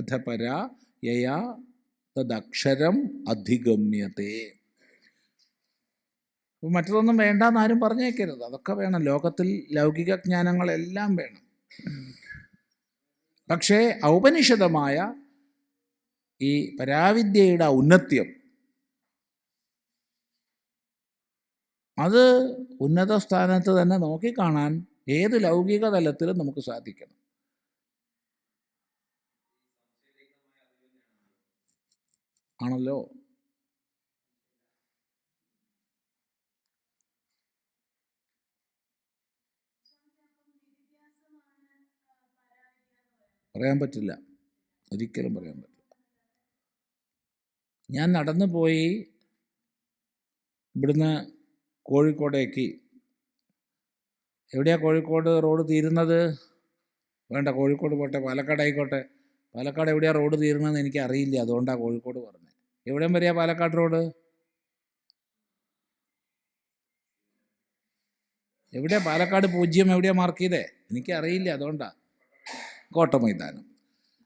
അധപരാ യയാ തദക്ഷരം അധിഗമ്യത്തെ. മറ്റതൊന്നും വേണ്ടെന്ന് ആരും പറഞ്ഞേക്കരുത്, അതൊക്കെ വേണം. ലോകത്തിൽ ലൗകിക ജ്ഞാനങ്ങളെല്ലാം വേണം. പക്ഷേ ഔപനിഷദമായ ഈ പരാവിദ്യയുടെ ഔന്നത്യം അത് ഉന്നത സ്ഥാനത്ത് തന്നെ നോക്കിക്കാണാൻ ഏത് ലൗകിക തലത്തിലും നമുക്ക് സാധിക്കണം. ആണല്ലോ. പറയാൻ പറ്റില്ല, ഒരിക്കലും പറയാൻ പറ്റില്ല. ഞാൻ നടന്നു പോയി ഇവിടുന്ന് കോഴിക്കോടേക്ക്. എവിടെയാണ് കോഴിക്കോട് റോഡ് തീരുന്നത്? വേണ്ട, കോഴിക്കോട് പോട്ടെ, പാലക്കാട് ആയിക്കോട്ടെ. പാലക്കാട് എവിടെയാണ് റോഡ് തീരുന്നതെന്ന് എനിക്ക് അറിയില്ല, അതുകൊണ്ടാണ് കോഴിക്കോട് പറഞ്ഞത്. എവിടെയും വരെയാ പാലക്കാട് റോഡ്? എവിടെയാ പാലക്കാട് 0 എവിടെയാണ് മാർക്ക് ചെയ്തേ? എനിക്കറിയില്ല, അതുകൊണ്ടാണ്. കോട്ടമൈതാനം.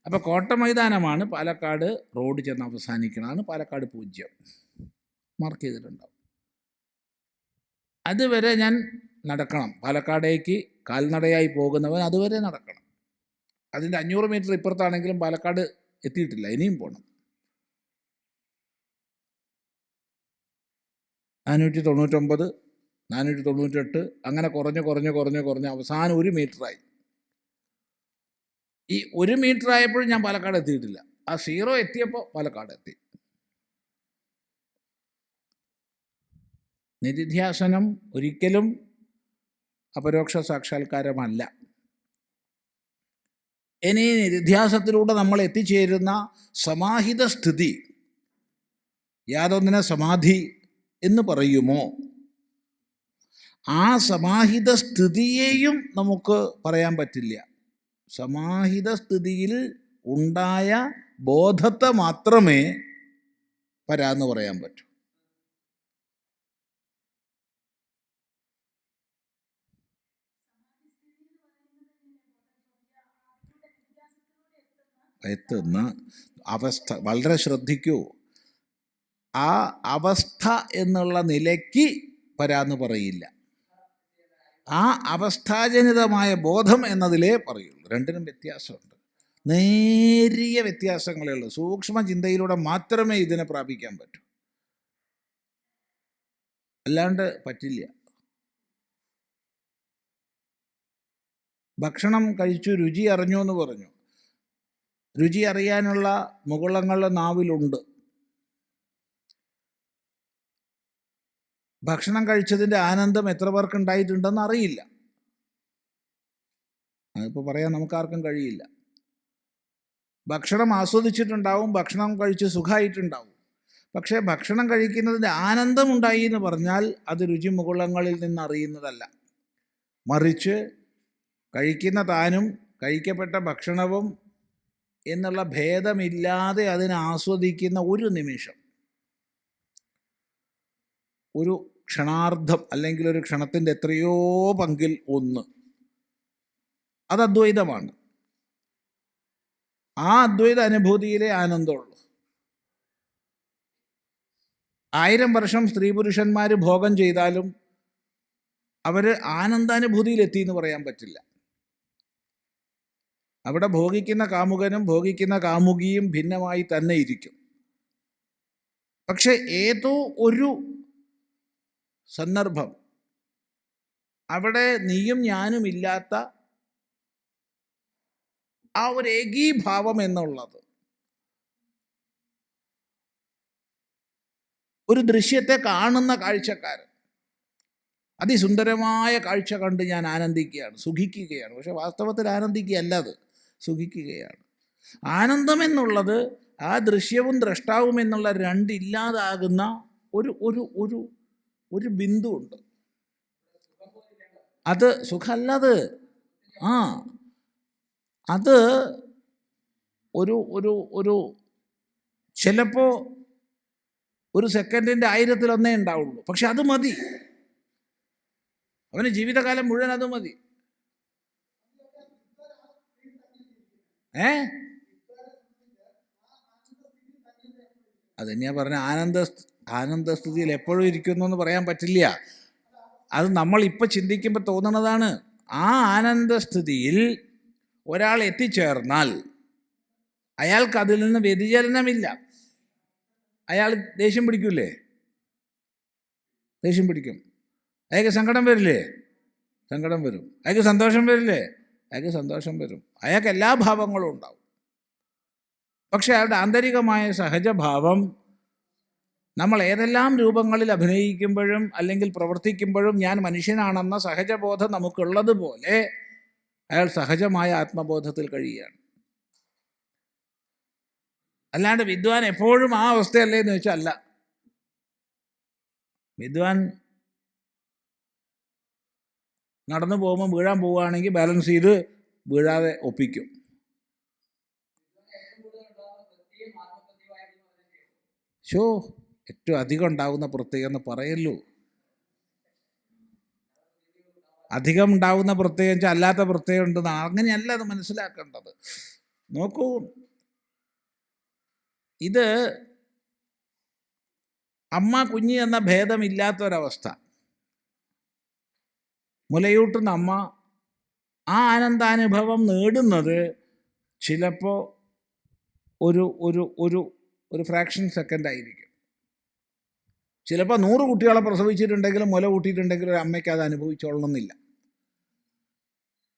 അപ്പോൾ കോട്ടമൈതാനമാണ് പാലക്കാട് റോഡ് ചെന്ന് അവസാനിക്കണതാണ് പാലക്കാട് 0 മാർക്ക് ചെയ്തിട്ടുണ്ടാവും. അതുവരെ ഞാൻ നടക്കണം. പാലക്കാടേക്ക് കാൽനടയായി പോകുന്നവൻ അതുവരെ നടക്കണം. അതിൻ്റെ 500 മീറ്റർ ഇപ്പുറത്താണെങ്കിലും പാലക്കാട് എത്തിയിട്ടില്ല, ഇനിയും പോകണം. 499, 498 അങ്ങനെ കുറഞ്ഞ് അവസാനം 1 മീറ്ററായി. ഈ 1 മീറ്റർ ആയപ്പോഴും ഞാൻ പാലക്കാട് എത്തിയിട്ടില്ല. ആ 0 എത്തിയപ്പോൾ പാലക്കാട് എത്തി. നിധിധ്യാസനം ഒരിക്കലും അപരോക്ഷ സാക്ഷാത്കാരമല്ല. ഇനി നിധിധ്യാസത്തിലൂടെ നമ്മൾ എത്തിച്ചേരുന്ന സമാഹിത സ്ഥിതി യാതൊന്നിനെ സമാധി എന്ന് പറയുമോ, ആ സമാഹിത സ്ഥിതിയെയും നമുക്ക് പറയാൻ പറ്റില്ല. സമാഹിത സ്ഥിതിയിൽ ഉണ്ടായ ബോധത്തെ മാത്രമേ പരാന്ന് പറയാൻ പറ്റൂ. എത്തുന്ന അവസ്ഥ വളരെ ശ്രദ്ധിക്കൂ. ആ അവസ്ഥ എന്നുള്ള നിലയ്ക്ക് പരാന്ന് പറയില്ല. ആ അവസ്ഥാജനിതമായ ബോധം എന്നതിലേ പറയുള്ളൂ. രണ്ടിനും വ്യത്യാസമുണ്ട്, നേരിയ വ്യത്യാസങ്ങളേ ഉള്ളൂ. സൂക്ഷ്മ ചിന്തയിലൂടെ മാത്രമേ ഇതിനെ പ്രാപിക്കാൻ പറ്റൂ, അല്ലാണ്ട് പറ്റില്ല. ഭക്ഷണം കഴിച്ചു രുചി അറിഞ്ഞു എന്ന് പറഞ്ഞു. രുചി അറിയാനുള്ള മുകുളങ്ങളുടെ നാവിലുണ്ട്. ഭക്ഷണം കഴിച്ചതിൻ്റെ ആനന്ദം എത്ര പേർക്ക് ഉണ്ടായിട്ടുണ്ടെന്ന് അറിയില്ല. അതിപ്പോൾ പറയാൻ നമുക്കാർക്കും കഴിയില്ല. ഭക്ഷണം ആസ്വദിച്ചിട്ടുണ്ടാവും, ഭക്ഷണം കഴിച്ച് സുഖമായിട്ടുണ്ടാവും. പക്ഷേ ഭക്ഷണം കഴിക്കുന്നതിൻ്റെ ആനന്ദമുണ്ടായി എന്ന് പറഞ്ഞാൽ അത് രുചി മുകുളങ്ങളിൽ നിന്ന് അറിയുന്നതല്ല. മറിച്ച് കഴിക്കുന്ന താനും കഴിക്കപ്പെട്ട ഭക്ഷണവും എന്നുള്ള ഭേദമില്ലാതെ അതിനെ ആസ്വദിക്കുന്ന ഒരു നിമിഷം, ഒരു ക്ഷണാർദ്ധം, അല്ലെങ്കിൽ ഒരു ക്ഷണത്തിൻ്റെ എത്രയോ പങ്കിൽ ഒന്ന്, അത് അദ്വൈതമാണ്. ആ അദ്വൈത അനുഭൂതിയിലെ ആനന്ദമുള്ളൂ. 1000 വർഷം സ്ത്രീ പുരുഷന്മാർ ഭോഗം ചെയ്താലും അവർ ആനന്ദാനുഭൂതിയിലെത്തി എന്ന് പറയാൻ പറ്റില്ല. അവിടെ ഭോഗിക്കുന്ന കാമുകനും ഭോഗിക്കുന്ന കാമുകിയും ഭിന്നമായി തന്നെ ഇരിക്കും. പക്ഷെ ഏതോ ഒരു സന്ദർഭം അവിടെ നീയും ഞാനും ഇല്ലാത്ത ആ ഒരു ഏകീഭാവം എന്നുള്ളത്, ഒരു ദൃശ്യത്തെ കാണുന്ന കാഴ്ചക്കാരൻ അതിസുന്ദരമായ കാഴ്ച കണ്ട് ഞാൻ ആനന്ദിക്കുകയാണ്, സുഖിക്കുകയാണ്. പക്ഷെ വാസ്തവത്തിൽ ആനന്ദിക്കുകയല്ല, അത് സുഖിക്കുകയാണ്. ആനന്ദം എന്നുള്ളത് ആ ദൃശ്യവും ദ്രഷ്ടാവും എന്നുള്ള രണ്ടില്ലാതാകുന്ന ഒരു ഒരു ഒരു ഒരു ബിന്ദു ഉണ്ട്. അത് സുഖമല്ലത്. അത് ഒരു ഒരു ഒരു ചിലപ്പോൾ ഒരു സെക്കൻഡിൻ്റെ 1000-1 ഉണ്ടാവുള്ളൂ. പക്ഷെ അത് മതി, അവന് ജീവിതകാലം മുഴുവൻ അത് മതി. അത് തന്നെയാ പറഞ്ഞ ആനന്ദസ്ഥിതിയിൽ എപ്പോഴും ഇരിക്കുന്നു എന്ന് പറയാൻ പറ്റില്ല. അത് നമ്മൾ ഇപ്പം ചിന്തിക്കുമ്പോൾ തോന്നുന്നതാണ്. ആ ആനന്ദസ്ഥിതിയിൽ ഒരാൾ എത്തിച്ചേർന്നാൽ അയാൾക്ക് അതിൽ നിന്ന് വ്യതിചലനമില്ല. അയാൾ ദേഷ്യം പിടിക്കൂലേ? ദേഷ്യം പിടിക്കും. അയാൾക്ക് സങ്കടം വരില്ലേ? സങ്കടം വരും. അയാൾക്ക് സന്തോഷം വരില്ലേ? അയാൾക്ക് സന്തോഷം വരും. അയാൾക്ക് എല്ലാ ഭാവങ്ങളും ഉണ്ടാവും. പക്ഷെ അയാളുടെ ആന്തരികമായ സഹജഭാവം നമ്മൾ ഏതെല്ലാം രൂപങ്ങളിൽ അഭിനയിക്കുമ്പോഴും അല്ലെങ്കിൽ പ്രവർത്തിക്കുമ്പോഴും ഞാൻ മനുഷ്യനാണെന്ന സഹജബോധം നമുക്കുള്ളതുപോലെ അയാൾ സഹജമായ ആത്മബോധത്തിൽ കഴിയുകയാണ്. അല്ലാണ്ട് വിദ്വാൻ എപ്പോഴും ആ അവസ്ഥയല്ലേ എന്ന് വെച്ചാൽ അല്ല. വിദ്വാൻ നടന്നു പോകുമ്പോൾ വീഴാൻ പോവുകയാണെങ്കിൽ ബാലൻസ് ചെയ്ത് വീഴാതെ ഒപ്പിക്കും. ഏറ്റവും അധികം ഉണ്ടാകുന്ന പ്രത്യേകം എന്ന് പറയല്ലോ. അധികം ഉണ്ടാകുന്ന പ്രത്യേകം വെച്ചാൽ അല്ലാത്ത പ്രത്യേകം ഉണ്ടെന്ന് അങ്ങനെയല്ല അത് മനസ്സിലാക്കേണ്ടത്. നോക്കൂ, ഇത് അമ്മ കുഞ്ഞ് എന്ന ഭേദമില്ലാത്തൊരവസ്ഥ. മുലയൂട്ടുന്ന അമ്മ ആ ആനന്ദാനുഭവം നേടുന്നത് ചിലപ്പോൾ ഒരു ഒരു ഒരു ഒരു ഫ്രാക്ഷൻ സെക്കൻഡ് ആയിരിക്കും. ചിലപ്പോൾ 100 കുട്ടികളെ പ്രസവിച്ചിട്ടുണ്ടെങ്കിലും മുല കൂട്ടിയിട്ടുണ്ടെങ്കിലും ഒരു അമ്മയ്ക്ക് അത് അനുഭവിച്ചോളണമെന്നില്ല.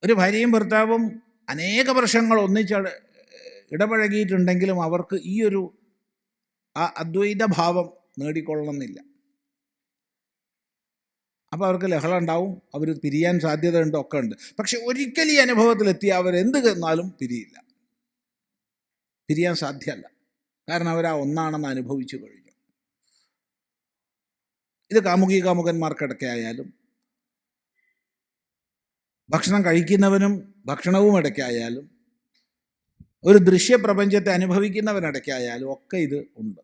ഒരു ഭാര്യയും ഭർത്താവും അനേക വർഷങ്ങൾ ഒന്നിച്ച് ഇടപഴകിയിട്ടുണ്ടെങ്കിലും അവർക്ക് ഈ ഒരു അദ്വൈത ഭാവം നേടിക്കൊള്ളണമെന്നില്ല. അപ്പോൾ അവർക്ക് ലഹള ഉണ്ടാവും, അവർ പിരിയാൻ സാധ്യതയുണ്ട്, ഒക്കെ ഉണ്ട്. പക്ഷെ ഒരിക്കലും ഈ അനുഭവത്തിലെത്തിയ അവരെന്ത് എന്നാലും പിരിയാൻ സാധ്യമല്ല. കാരണം അവരാ ഒന്നാണെന്ന് അനുഭവിച്ചു കഴിഞ്ഞു. ഇത് കാമുകന്മാർക്കിടയ്ക്ക് ആയാലും ഭക്ഷണം കഴിക്കുന്നവനും ഭക്ഷണവും ഇടയ്ക്കായാലും ഒരു ദൃശ്യപ്രപഞ്ചത്തെ അനുഭവിക്കുന്നവനിടയ്ക്കായാലും ഒക്കെ ഇത് ഉണ്ട്.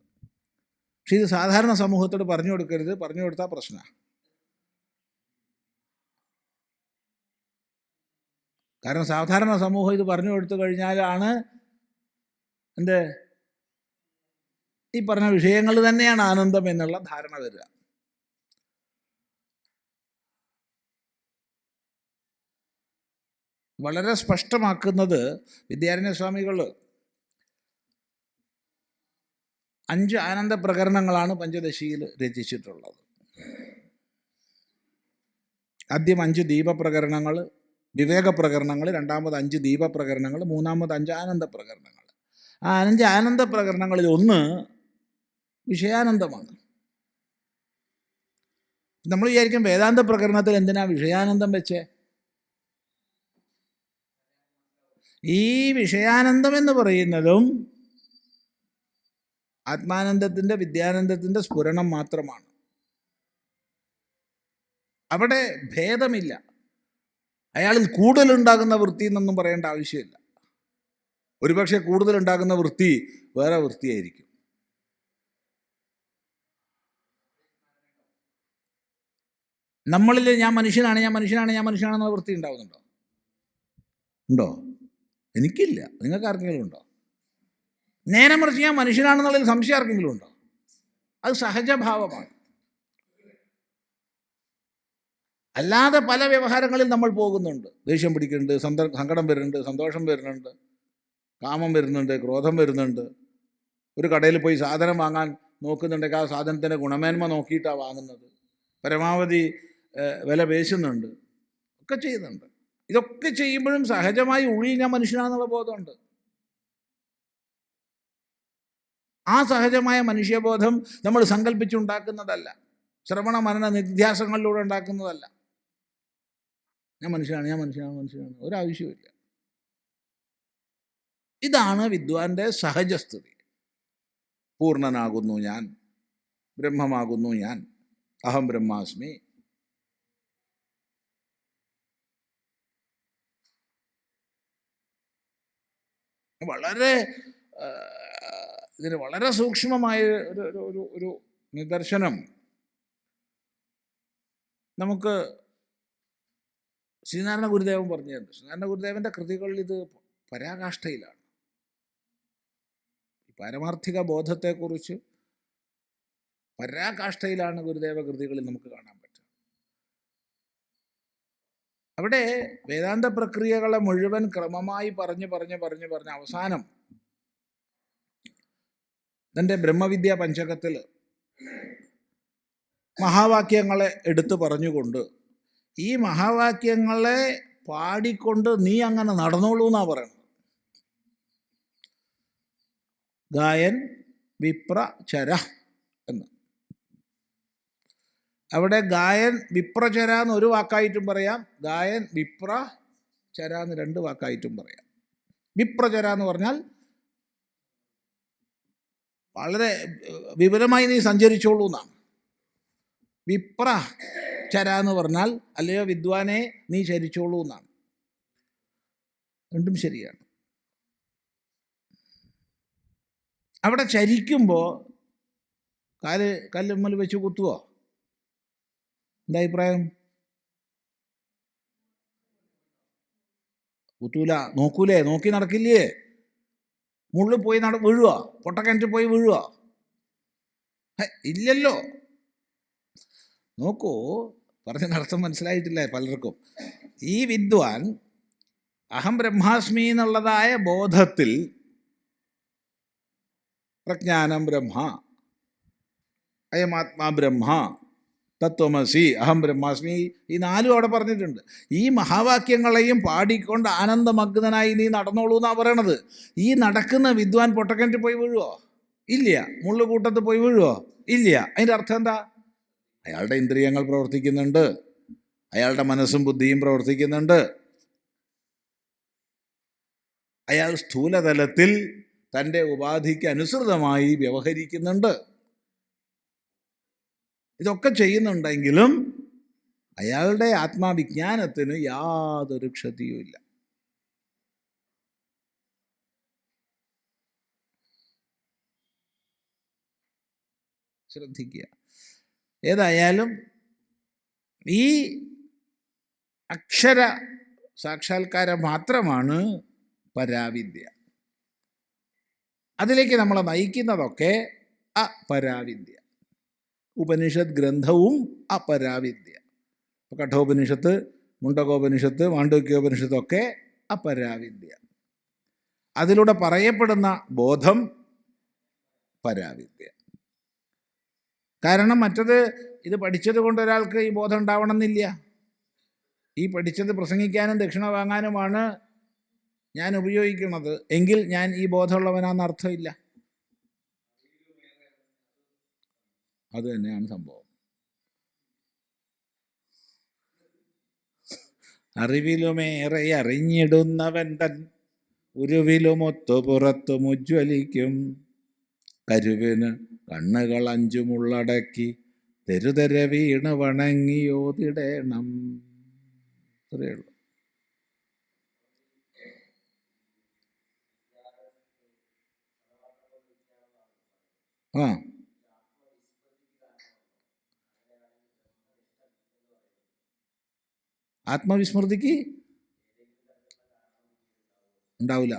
പക്ഷെ ഇത് സാധാരണ സമൂഹത്തോട് പറഞ്ഞു കൊടുക്കരുത്. പറഞ്ഞു കൊടുത്താൽ പ്രശ്നമാണ്. കാരണം സാധാരണ സമൂഹം ഇത് പറഞ്ഞു കൊടുത്തു കഴിഞ്ഞാലാണ് ഈ പറഞ്ഞ വിഷയങ്ങൾ തന്നെയാണ് ആനന്ദം എന്നുള്ള ധാരണ വരിക. വളരെ സ്പഷ്ടമാക്കുന്നത് വിദ്യാരണ്യസ്വാമികൾ 5 ആനന്ദ പ്രകരണങ്ങളാണ് പഞ്ചദശിയിൽ രചിച്ചിട്ടുള്ളത്. ആദ്യം 5 ദീപപ്രകരണങ്ങൾ, വിവേകപ്രകരണങ്ങൾ, രണ്ടാമത് 5 ദീപപ്രകരണങ്ങൾ, മൂന്നാമത് 5 ആനന്ദ പ്രകരണങ്ങൾ. ആ 5 ആനന്ദ പ്രകരണങ്ങളിൽ ഒന്ന് വിഷയാനന്ദമാണ്. നമ്മൾ വിചാരിക്കും വേദാന്ത പ്രകരണത്തിൽ എന്തിനാ വിഷയാനന്ദം വെച്ചേ? ഈ വിഷയാനന്ദം എന്ന് പറയുന്നതും ആത്മാനന്ദത്തിൻ്റെ വിദ്യാനന്ദത്തിൻ്റെ സ്ഫുരണം മാത്രമാണ്. അവിടെ ഭേദമില്ല. അയാളിൽ കൂടുതലുണ്ടാകുന്ന വൃത്തി എന്നൊന്നും പറയേണ്ട ആവശ്യമില്ല. ഒരുപക്ഷെ കൂടുതലുണ്ടാകുന്ന വൃത്തി വേറെ വൃത്തിയായിരിക്കും. നമ്മളിൽ ഞാൻ മനുഷ്യനാണെന്നുള്ള വൃത്തി ഉണ്ടാകുന്നുണ്ടോ? ഉണ്ടോ? എനിക്കില്ല. നിങ്ങൾക്ക് ആർക്കെങ്കിലും ഉണ്ടോ? നേരെ മറിച്ച് ഞാൻ മനുഷ്യനാണെന്നുള്ളതിൽ സംശയം ആർക്കെങ്കിലും ഉണ്ടോ? അത് സഹജഭാവമാണ്. അല്ലാതെ പല വ്യവഹാരങ്ങളിൽ നമ്മൾ പോകുന്നുണ്ട്. ദേഷ്യം പിടിക്കുന്നുണ്ട്, സങ്കടം വരുന്നുണ്ട്, സന്തോഷം വരുന്നുണ്ട്, കാമം വരുന്നുണ്ട്, ക്രോധം വരുന്നുണ്ട്. ഒരു കടയിൽ പോയി സാധനം വാങ്ങാൻ നോക്കുന്നുണ്ടെങ്കിൽ ആ സാധനത്തിൻ്റെ ഗുണമേന്മ നോക്കിയിട്ടാണ് വാങ്ങുന്നത്. പരമാവധി വില പേശുന്നുണ്ട്, ഒക്കെ ചെയ്യുന്നുണ്ട്. ഇതൊക്കെ ചെയ്യുമ്പോഴും സഹജമായി ഉള്ളിൽ ഞാൻ മനുഷ്യനാണെന്നുള്ള ബോധമുണ്ട്. ആ സഹജമായ മനുഷ്യബോധം നമ്മൾ സങ്കല്പിച്ചുണ്ടാക്കുന്നതല്ല, ശ്രവണ മനന നിധ്യാസങ്ങളിലൂടെ ഉണ്ടാക്കുന്നതല്ല. ഞാൻ മനുഷ്യനാണ് ഒരാവശ്യമില്ല. ഇതാണ് വിദ്വാൻ്റെ സഹജസ്ഥിതി. പൂർണ്ണനാകുന്നു ഞാൻ, ബ്രഹ്മമാകുന്നു ഞാൻ, അഹം ബ്രഹ്മാസ്മി. ഇതിന് വളരെ സൂക്ഷ്മമായ ഒരു നിദർശനം നമുക്ക് ശ്രീനാരായണ ഗുരുദേവൻ പറഞ്ഞു തരുന്നു. ശ്രീനാരായണ ഗുരുദേവൻ്റെ കൃതികളിൽ ഇത് പരാകാഷ്ഠയിലാണ്. പാരമാർത്ഥിക ബോധത്തെക്കുറിച്ച് പരാകാഷ്ഠയിലാണ് ഗുരുദേവ കൃതികളിൽ നമുക്ക് കാണാൻ പറ്റുക. അവിടെ വേദാന്ത പ്രക്രിയകളെ മുഴുവൻ ക്രമമായി പറഞ്ഞ് അവസാനം തൻ്റെ ബ്രഹ്മവിദ്യാ പഞ്ചകത്തിൽ മഹാവാക്യങ്ങളെ എടുത്തു പറഞ്ഞുകൊണ്ട് ഈ മഹാവാക്യങ്ങളെ പാടിക്കൊണ്ട് നീ അങ്ങനെ നടന്നോളൂ എന്നാണ് പറയുന്നത്. ഗായൻ വിപ്രചര എന്ന്. അവിടെ ഗായൻ വിപ്രചര എന്ന് ഒരു വാക്കായിട്ടും പറയാം, ഗായൻ വിപ്രചര എന്ന് രണ്ട് വാക്കായിട്ടും പറയാം. വിപ്രചര എന്ന് പറഞ്ഞാൽ വളരെ വിപുലമായി നീ സഞ്ചരിച്ചോളൂ എന്നാണ്. വിപ്രചര എന്ന് പറഞ്ഞാൽ അല്ലയോ വിദ്വാനെ നീ ചരിച്ചോളൂ എന്നാണ്. രണ്ടും ശരിയാണ്. അവിടെ ചരിക്കുമ്പോൾ കല്ലുമ്മൽ വെച്ച് കുത്തുവോ? എന്താ അഭിപ്രായം? കുത്തൂല. നോക്കൂലേ? നോക്കി നടക്കില്ലേ? മുള്ളിൽ പോയി വീഴുക? പൊട്ടക്കിണറ്റിൽ പോയി വീഴുക? ഇല്ലല്ലോ. നോക്കൂ, പറഞ്ഞതിനർത്ഥം മനസ്സിലായിട്ടില്ല പലർക്കും. ഈ വിദ്വാൻ അഹം ബ്രഹ്മാസ്മി എന്നുള്ളതായ ബോധത്തിൽ പ്രജ്ഞാനം ബ്രഹ്മ, അയമാത്മാ ബ്രഹ്മ, തത്വമസി, അഹം ബ്രഹ്മാസ്മി, ഈ നാലും അവിടെ പറഞ്ഞിട്ടുണ്ട്. ഈ മഹാവാക്യങ്ങളെയും പാടിക്കൊണ്ട് ആനന്ദമഗ്നനായി നീ നടന്നോളൂ എന്നാണ് പറയണത്. ഈ നടക്കുന്ന വിദ്വാൻ പൊട്ടക്കിണറ്റിൽ പോയി വീഴുവോ? ഇല്ല. മുള്ളുകൂട്ടത്ത് പോയി വീഴുവോ? ഇല്ല. അതിൻ്റെ അർത്ഥം എന്താ? അയാളുടെ ഇന്ദ്രിയങ്ങൾ പ്രവർത്തിക്കുന്നുണ്ട്, അയാളുടെ മനസ്സും ബുദ്ധിയും പ്രവർത്തിക്കുന്നുണ്ട്, അയാൾ സ്ഥൂലതലത്തിൽ തൻ്റെ ഉപാധിക്ക് അനുസൃതമായി വ്യവഹരിക്കുന്നുണ്ട്. ഇതൊക്കെ ചെയ്യുന്നുണ്ടെങ്കിലും അയാളുടെ ആത്മാവിജ്ഞാനത്തിന് യാതൊരു ക്ഷതിയുമില്ല. ശ്രദ്ധിക്കുക. ഏതായാലും ഈ അക്ഷര സാക്ഷാത്കാരം മാത്രമാണ് പരാവിദ്യ. അതിലേക്ക് നമ്മളെ നയിക്കുന്നതൊക്കെ അപരാവിദ്യ. ഉപനിഷത്ത് ഗ്രന്ഥവും അപരാവിദ്യ. കഠോപനിഷത്ത്, മുണ്ടകോപനിഷത്ത്, മാണ്ഡവ്യോപനിഷത്തൊക്കെ അപരാവിദ്യ. അതിലൂടെ പറയപ്പെടുന്ന ബോധം പരാവിദ്യ. കാരണം മറ്റത് ഇത് പഠിച്ചത് കൊണ്ട് ഒരാൾക്ക് ഈ ബോധം ഉണ്ടാവണമെന്നില്ല. ഈ പഠിച്ചത് പ്രസംഗിക്കാനും ദക്ഷിണ വാങ്ങാനുമാണ് ഞാൻ ഉപയോഗിക്കുന്നത് എങ്കിൽ ഞാൻ ഈ ബോധമുള്ളവനാണെന്ന് അർത്ഥമില്ല. അത് തന്നെയാണ് സംഭവം. അറിവിലുമേറെ അറിഞ്ഞിടുന്നവൻ തൻ ഉരുവിലുമൊത്തു പുറത്തും ഉജ്ജ്വലിക്കും. കരുവിന് കണ്ണുകൾ അഞ്ചുമുള്ളടക്കി തെരുതെര വീണ് വണങ്ങിയോതിടേണം. അത്രയേ ഉള്ളൂ. ആത്മവിസ്മൃതിക്ക് ഉണ്ടാവില്ല.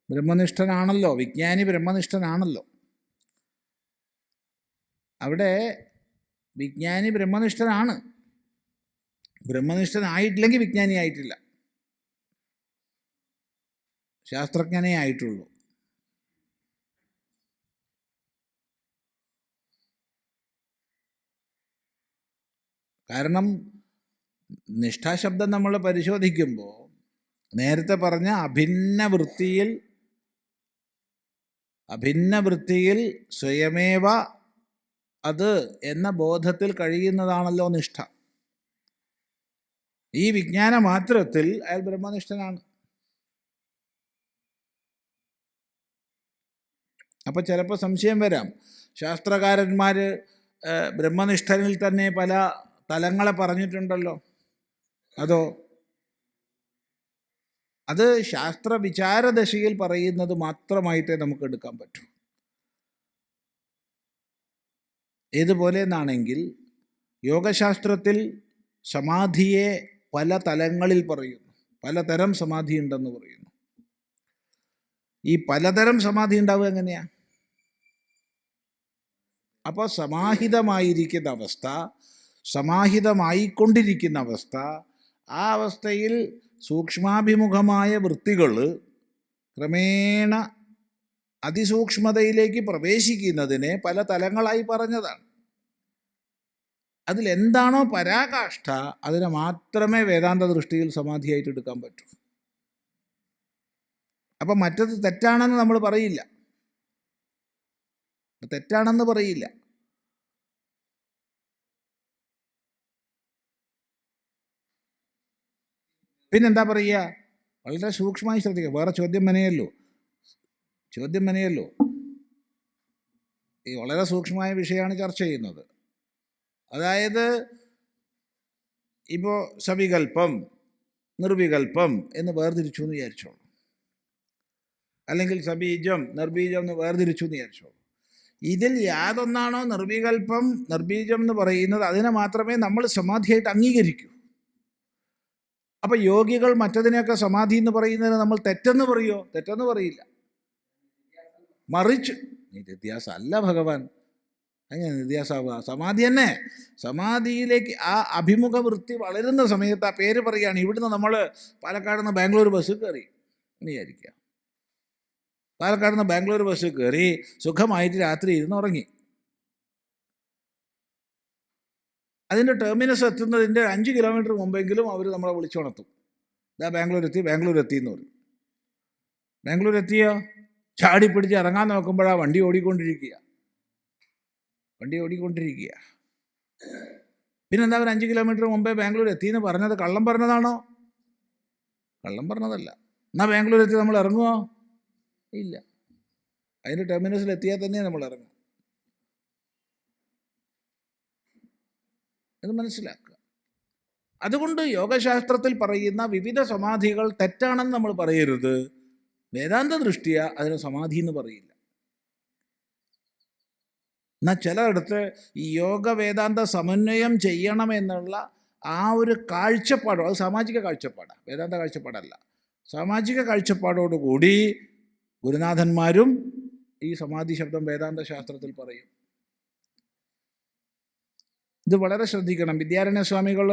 ബ്രഹ്മനിഷ്ഠനാണല്ലോ വിജ്ഞാനി, ബ്രഹ്മനിഷ്ഠനാണല്ലോ. അവിടെ വിജ്ഞാനി ബ്രഹ്മനിഷ്ഠനാണ്. ബ്രഹ്മനിഷ്ഠനായിട്ടില്ലെങ്കിൽ വിജ്ഞാനി ആയിട്ടില്ല, ശാസ്ത്രജ്ഞനേ ആയിട്ടുള്ളൂ. കാരണം നിഷ്ഠാശബ്ദം നമ്മൾ പരിശോധിക്കുമ്പോൾ നേരത്തെ പറഞ്ഞ അഭിന്ന വൃത്തിയിൽ സ്വയമേവ അത് എന്ന ബോധത്തിൽ കഴിയുന്നതാണല്ലോ നിഷ്ഠ. ഈ വിജ്ഞാന മാത്രത്തിൽ അയാൾ ബ്രഹ്മനിഷ്ഠനാണ്. അപ്പോൾ ചിലപ്പോൾ സംശയം വരാം, ശാസ്ത്രകാരന്മാർ ബ്രഹ്മനിഷ്ഠനിൽ തന്നെ പല തലങ്ങളെ പറഞ്ഞിട്ടുണ്ടല്ലോ. അത് ശാസ്ത്ര വിചാരദശയിൽ പറയുന്നത് മാത്രമായിട്ടേ നമുക്ക് എടുക്കാൻ പറ്റൂ. ഏതുപോലെ എന്നാണെങ്കിൽ യോഗശാസ്ത്രത്തിൽ സമാധിയെ പല തലങ്ങളിൽ പറയുന്നു. പലതരം സമാധി ഉണ്ടെന്ന് പറയുന്നു. ഈ പലതരം സമാധി ഉണ്ടാവുക എങ്ങനെയാ? അപ്പോൾ സമാഹിതമായിരിക്കുന്ന അവസ്ഥ, സമാഹിതമായിക്കൊണ്ടിരിക്കുന്ന അവസ്ഥ, ആ അവസ്ഥയിൽ സൂക്ഷ്മാഭിമുഖമായ വൃത്തികൾ ക്രമേണ അതിസൂക്ഷ്മതയിലേക്ക് പ്രവേശിക്കുന്നതിനെ പല തലങ്ങളായി പറഞ്ഞതാണ്. അതിലെന്താണോ പരാകാഷ്ഠ അതിനെ മാത്രമേ വേദാന്ത ദൃഷ്ടിയിൽ സമാധിയായിട്ട് എടുക്കാൻ പറ്റൂ. അപ്പം മറ്റത് തെറ്റാണെന്ന് നമ്മൾ പറയില്ല, തെറ്റാണെന്ന് പറയില്ല. പിന്നെന്താ പറയുക? വളരെ സൂക്ഷ്മമായി ശ്രദ്ധിക്കുക. വേറെ ചോദ്യം മെനയല്ലോ. ഈ വളരെ സൂക്ഷ്മമായ വിഷയമാണ് ചർച്ച ചെയ്യുന്നത്. അതായത് ഇപ്പോൾ സവികൽപ്പം, നിർവികൽപ്പം എന്ന് വേർതിരിച്ചു എന്ന് വിചാരിച്ചോളൂ, അല്ലെങ്കിൽ സബീജം നിർബീജം എന്ന് വേർതിരിച്ചു എന്ന് വിചാരിച്ചോളൂ. ഇതിൽ യാതൊന്നാണോ നിർവികൽപ്പം നിർബീജം എന്ന് പറയുന്നത് അതിനെ മാത്രമേ നമ്മൾ സമാധിയായിട്ട് അംഗീകരിക്കൂ. അപ്പം യോഗികൾ മറ്റതിനെയൊക്കെ സമാധി എന്ന് പറയുന്നതിന് നമ്മൾ തെറ്റെന്ന് പറയുമോ? തെറ്റെന്ന് പറയില്ല. മറിച്ച് നിത്യാസം അല്ല ഭഗവാൻ, അങ്ങനെ നിത്യാസാവുക സമാധി തന്നെ. സമാധിയിലേക്ക് ആ അഭിമുഖ വൃത്തി വളരുന്ന സമയത്ത് ആ പേര് പറയുകയാണ്. ഇവിടുന്ന് നമ്മൾ പാലക്കാട് നിന്ന് ബാംഗ്ലൂർ ബസ് കയറി എന്ന് വിചാരിക്കുക. പാലക്കാട് നിന്ന് ബാംഗ്ലൂർ ബസ് കയറി സുഖമായിട്ട് രാത്രി ഇരുന്ന് ഉറങ്ങി. അതിൻ്റെ ടെർമിനസ് എത്തുന്നതിൻ്റെ 5 കിലോമീറ്റർ മുമ്പെങ്കിലും അവർ നമ്മളെ വിളിച്ചുണർത്തും. ഇതാ ബാംഗ്ലൂർ എത്തി എന്ന് പറയും. ബാംഗ്ലൂർ എത്തിയോ? ചാടി പിടിച്ച് ഇറങ്ങാൻ നോക്കുമ്പോഴാണ് വണ്ടി ഓടിക്കൊണ്ടിരിക്കുക. പിന്നെന്താ അവർ 5 കിലോമീറ്റർ മുമ്പേ ബാംഗ്ലൂർ എത്തിയെന്ന് പറഞ്ഞത് കള്ളം പറഞ്ഞതാണോ? കള്ളം പറഞ്ഞതല്ല. എന്നാൽ ബാംഗ്ലൂർ എത്തി നമ്മൾ ഇറങ്ങുമോ? ഇല്ല. അതിൻ്റെ ടെർമിനസിൽ എത്തിയാൽ തന്നെ നമ്മൾ ഇറങ്ങും. ഇത് മനസ്സിലാക്കുക. അതുകൊണ്ട് യോഗശാസ്ത്രത്തിൽ പറയുന്ന വിവിധ സമാധികൾ തെറ്റാണെന്ന് നമ്മൾ പറയരുത്. വേദാന്ത ദൃഷ്ടിയ അതിന് സമാധി എന്ന് പറയില്ല. എന്നാൽ ചിലയിടത്ത് ഈ യോഗ വേദാന്ത സമന്വയം ചെയ്യണമെന്നുള്ള ആ ഒരു കാഴ്ചപ്പാടോ, അത് സാമാജിക കാഴ്ചപ്പാടാണ്, വേദാന്ത കാഴ്ചപ്പാടല്ല. സാമാജിക കാഴ്ചപ്പാടോടുകൂടി ഗുരുനാഥന്മാരും ഈ സമാധി ശബ്ദം വേദാന്ത ശാസ്ത്രത്തിൽ പറയും. ഇത് വളരെ ശ്രദ്ധിക്കണം. വിദ്യാരണ്യ സ്വാമികൾ,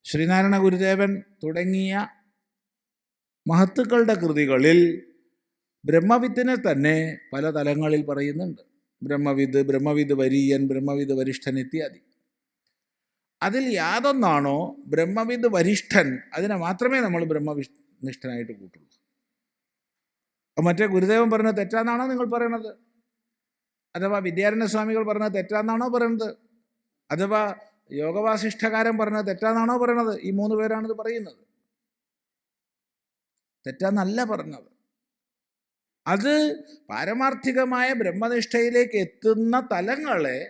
ശ്രീനാരായണ ഗുരുദേവൻ തുടങ്ങിയ മഹത്തുക്കളുടെ കൃതികളിൽ ബ്രഹ്മവിത്തിനെ തന്നെ പല തലങ്ങളിൽ പറയുന്നുണ്ട്. ബ്രഹ്മവിദ് വരീയൻ, ബ്രഹ്മവിദ് വരിഷ്ഠൻ ഇത്യാദി. അതിൽ യാതൊന്നാണോ ബ്രഹ്മവിദ് വരിഷ്ഠൻ അതിനെ മാത്രമേ നമ്മൾ ബ്രഹ്മനിഷ്ഠനായിട്ട് കൂട്ടുള്ളൂ. മറ്റേ ഗുരുദേവൻ പറഞ്ഞത് തെറ്റാന്നാണോ നിങ്ങൾ പറയണത്? അഥവാ വിദ്യാരണ്യ സ്വാമികൾ പറഞ്ഞത് തെറ്റാന്നാണോ പറയണത്? അഥവാ യോഗവാസിഷ്ഠകാരൻ പറഞ്ഞത് തെറ്റാന്നാണോ പറയണത്? ഈ 3 പേരാണിത് പറയുന്നത്. തെറ്റാന്നല്ല പറഞ്ഞത്. അത് പാരമാർത്ഥികമായ ബ്രഹ്മനിഷ്ഠയിലേക്ക് എത്തുന്ന തലങ്ങളെ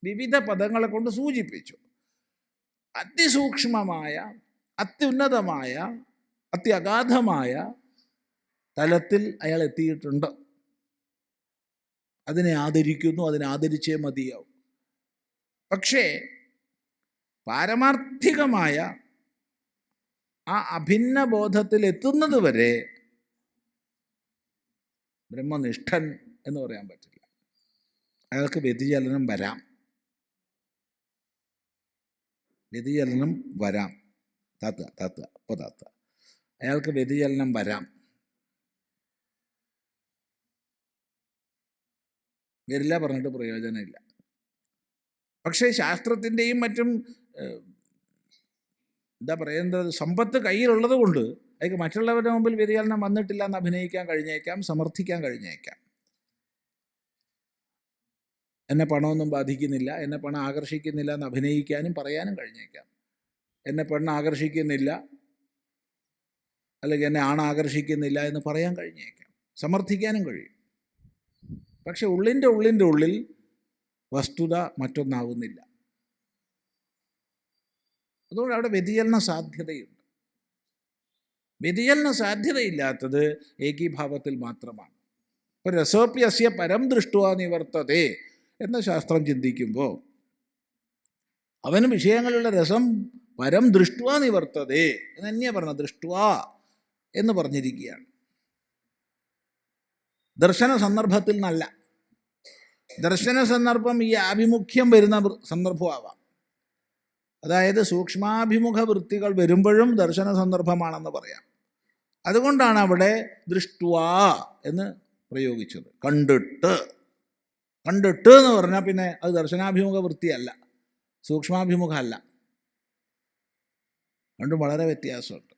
വിവിധ പദങ്ങളെ കൊണ്ട് സൂചിപ്പിച്ചു. അതിസൂക്ഷ്മമായ, അത്യുന്നതമായ, അത്യഗാധമായ തലത്തിൽ അയാൾ എത്തിയിട്ടുണ്ട്. അതിനെ ആദരിക്കുന്നു, അതിനെ ആദരിച്ചേ മതിയാവും. പക്ഷേ പാരമാർത്ഥികമായ ആ അഭിന്ന ബോധത്തിൽ എത്തുന്നത് വരെ ബ്രഹ്മനിഷ്ഠൻ എന്ന് പറയാൻ പറ്റില്ല. അയാൾക്ക് വ്യതിചലനം വരാം. അയാൾക്ക് വ്യതിചലനം വരാം. വരില്ല പറഞ്ഞിട്ട് പ്രയോജനമില്ല. പക്ഷേ ശാസ്ത്രത്തിൻ്റെയും മറ്റും എന്താ പറയേണ്ടത്, സമ്പത്ത് കയ്യിലുള്ളത് കൊണ്ട് അയാൾക്ക് മറ്റുള്ളവരുടെ മുമ്പിൽ വ്യതിചലനം വന്നിട്ടില്ല എന്ന് അഭിനയിക്കാൻ കഴിഞ്ഞേക്കാം, സമർത്ഥിക്കാൻ കഴിഞ്ഞേക്കാം. എന്നെ പണമൊന്നും ബാധിക്കുന്നില്ല, എന്നെ പണം ആകർഷിക്കുന്നില്ല എന്ന് അഭിനയിക്കാനും പറയാനും കഴിഞ്ഞേക്കാം. എന്നെ പെണ്ണ് ആകർഷിക്കുന്നില്ല, അല്ലെങ്കിൽ എന്നെ ആകർഷിക്കുന്നില്ല എന്ന് പറയാൻ കഴിഞ്ഞേക്കാം, സമർത്ഥിക്കാനും കഴിയും. പക്ഷെ ഉള്ളിൻ്റെ ഉള്ളിൽ വസ്തുത മറ്റൊന്നാവുന്നില്ല. അതുകൊണ്ട് അവിടെ വ്യതിചലന സാധ്യതയുണ്ട്. വ്യതിചലന സാധ്യതയില്ലാത്തത് ഏകീഭാവത്തിൽ മാത്രമാണ്. ഇപ്പോൾ രസോപ്യസ്യ പരം ദൃഷ്ട്വാ നിവർത്തതേ എന്ന ശാസ്ത്രം ചിന്തിക്കുമ്പോൾ അവന് വിഷയങ്ങളിലുള്ള രസം പരം ദൃഷ്ട്വാ നിവർത്തതേ എന്ന് തന്നെയാണ് പറഞ്ഞത്. ദൃഷ്ട്വാ എന്ന് പറഞ്ഞിരിക്കുകയാണ്. ദർശന സന്ദർഭത്തിൽ നല്ല ദർശന സന്ദർഭം ഈ ആഭിമുഖ്യം വരുന്ന സന്ദർഭമാവാം. അതായത് സൂക്ഷ്മാഭിമുഖ വൃത്തികൾ വരുമ്പോഴും ദർശന സന്ദർഭമാണെന്ന് പറയാം. അതുകൊണ്ടാണ് അവിടെ ദൃഷ്ട്വാ എന്ന് പ്രയോഗിച്ചത്. കണ്ടിട്ട് എന്ന് പറഞ്ഞാൽ പിന്നെ അത് ദർശനാഭിമുഖ വൃത്തിയല്ല, സൂക്ഷ്മാഭിമുഖമല്ല. രണ്ടും വളരെ വ്യത്യാസമുണ്ട്.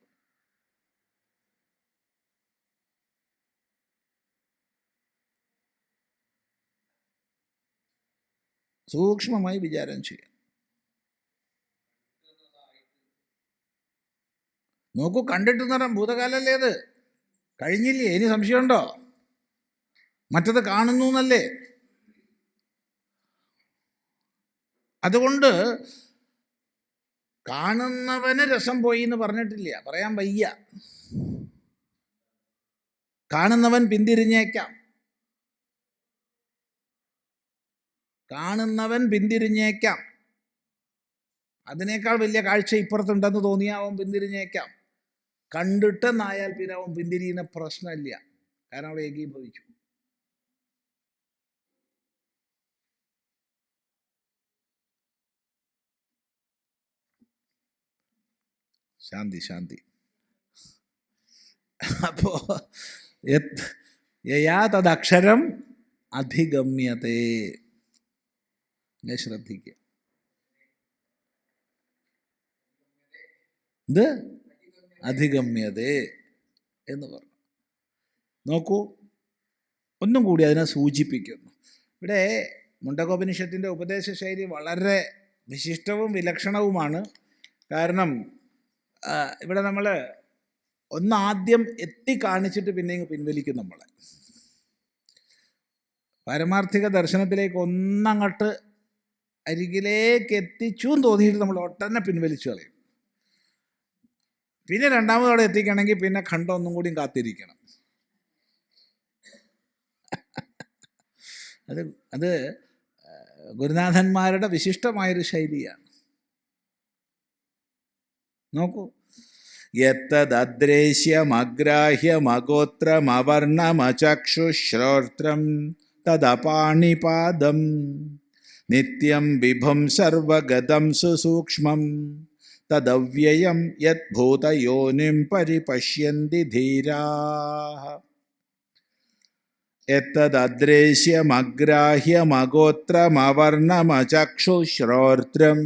സൂക്ഷ്മമായി വിചാരം ചെയ്യാം. നോക്കൂ, കണ്ടിട്ടെന്ന് പറഞ്ഞാൽ ഭൂതകാലല്ലേ, അത് കഴിഞ്ഞില്ലേ, ഇനി സംശയമുണ്ടോ? മറ്റത് കാണുന്നു എന്നല്ലേ. അതുകൊണ്ട് കാണുന്നവന് രസം പോയി എന്ന് പറഞ്ഞിട്ടില്ല, പറയാൻ വയ്യ. കാണുന്നവൻ പിന്തിരിഞ്ഞേക്കാം, അതിനേക്കാൾ വലിയ കാഴ്ച ഇപ്പുറത്തുണ്ടെന്ന് തോന്നിയാൽ അവൻ പിന്തിരിഞ്ഞേക്കാം. കണ്ടിട്ടെന്നായാൽ പിന്നെ അവൻ പിന്തിരിയുന്ന പ്രശ്നമില്ല, കാരണം അവിടെ ഏകീഭവിച്ചു. ശാന്തി. അപ്പോ യയാ തദക്ഷരം അധിഗമ്യതേ, ശ്രദ്ധിക്കുക. ഇത് അധിഗമ്യതേ എന്ന് പറഞ്ഞു. നോക്കൂ, ഒന്നും കൂടി അതിനെ സൂചിപ്പിക്കുന്നു. ഇവിടെ മുണ്ടകോപനിഷത്തിൻ്റെ ഉപദേശ ശൈലി വളരെ വിശിഷ്ടവും വിലക്ഷണവുമാണ്. കാരണം ഇവിടെ നമ്മൾ ഒന്നാദ്യം കാണിച്ചിട്ട് പിന്നെ പിൻവലിക്കും. നമ്മളെ പാരമാർത്ഥിക ദർശനത്തിലേക്ക് ഒന്നങ്ങോട്ട് അരികിലേക്ക് എത്തിച്ചു എന്ന് തോന്നിയിട്ട് നമ്മൾ ഒട്ടന്നെ പിൻവലിച്ചു കളയും. പിന്നെ രണ്ടാമതോടെ എത്തിക്കണമെങ്കിൽ പിന്നെ ഖണ്ഡം ഒന്നും കൂടി കാത്തിരിക്കണം. അത് ഗുരുനാഥന്മാരുടെ വിശിഷ്ടമായൊരു ശൈലിയാണ്. നോക്കൂ, യത്തദ്രേശ്യമഗ്രാഹ്യമഗോത്രമവർണമചക്ഷുശ്രോത്രം തദപാണിപാദം നിത്യം വിഭം സർവഗതം സുസൂക്ഷ്മം തദവ്യയം യദ്ഭൂതയോനിം പരിപശ്യന്തി ധീരാഃ. യത്തദ്രേശ്യമഗ്രാഹ്യമഗോത്രമവർണമചക്ഷുശ്രോത്രം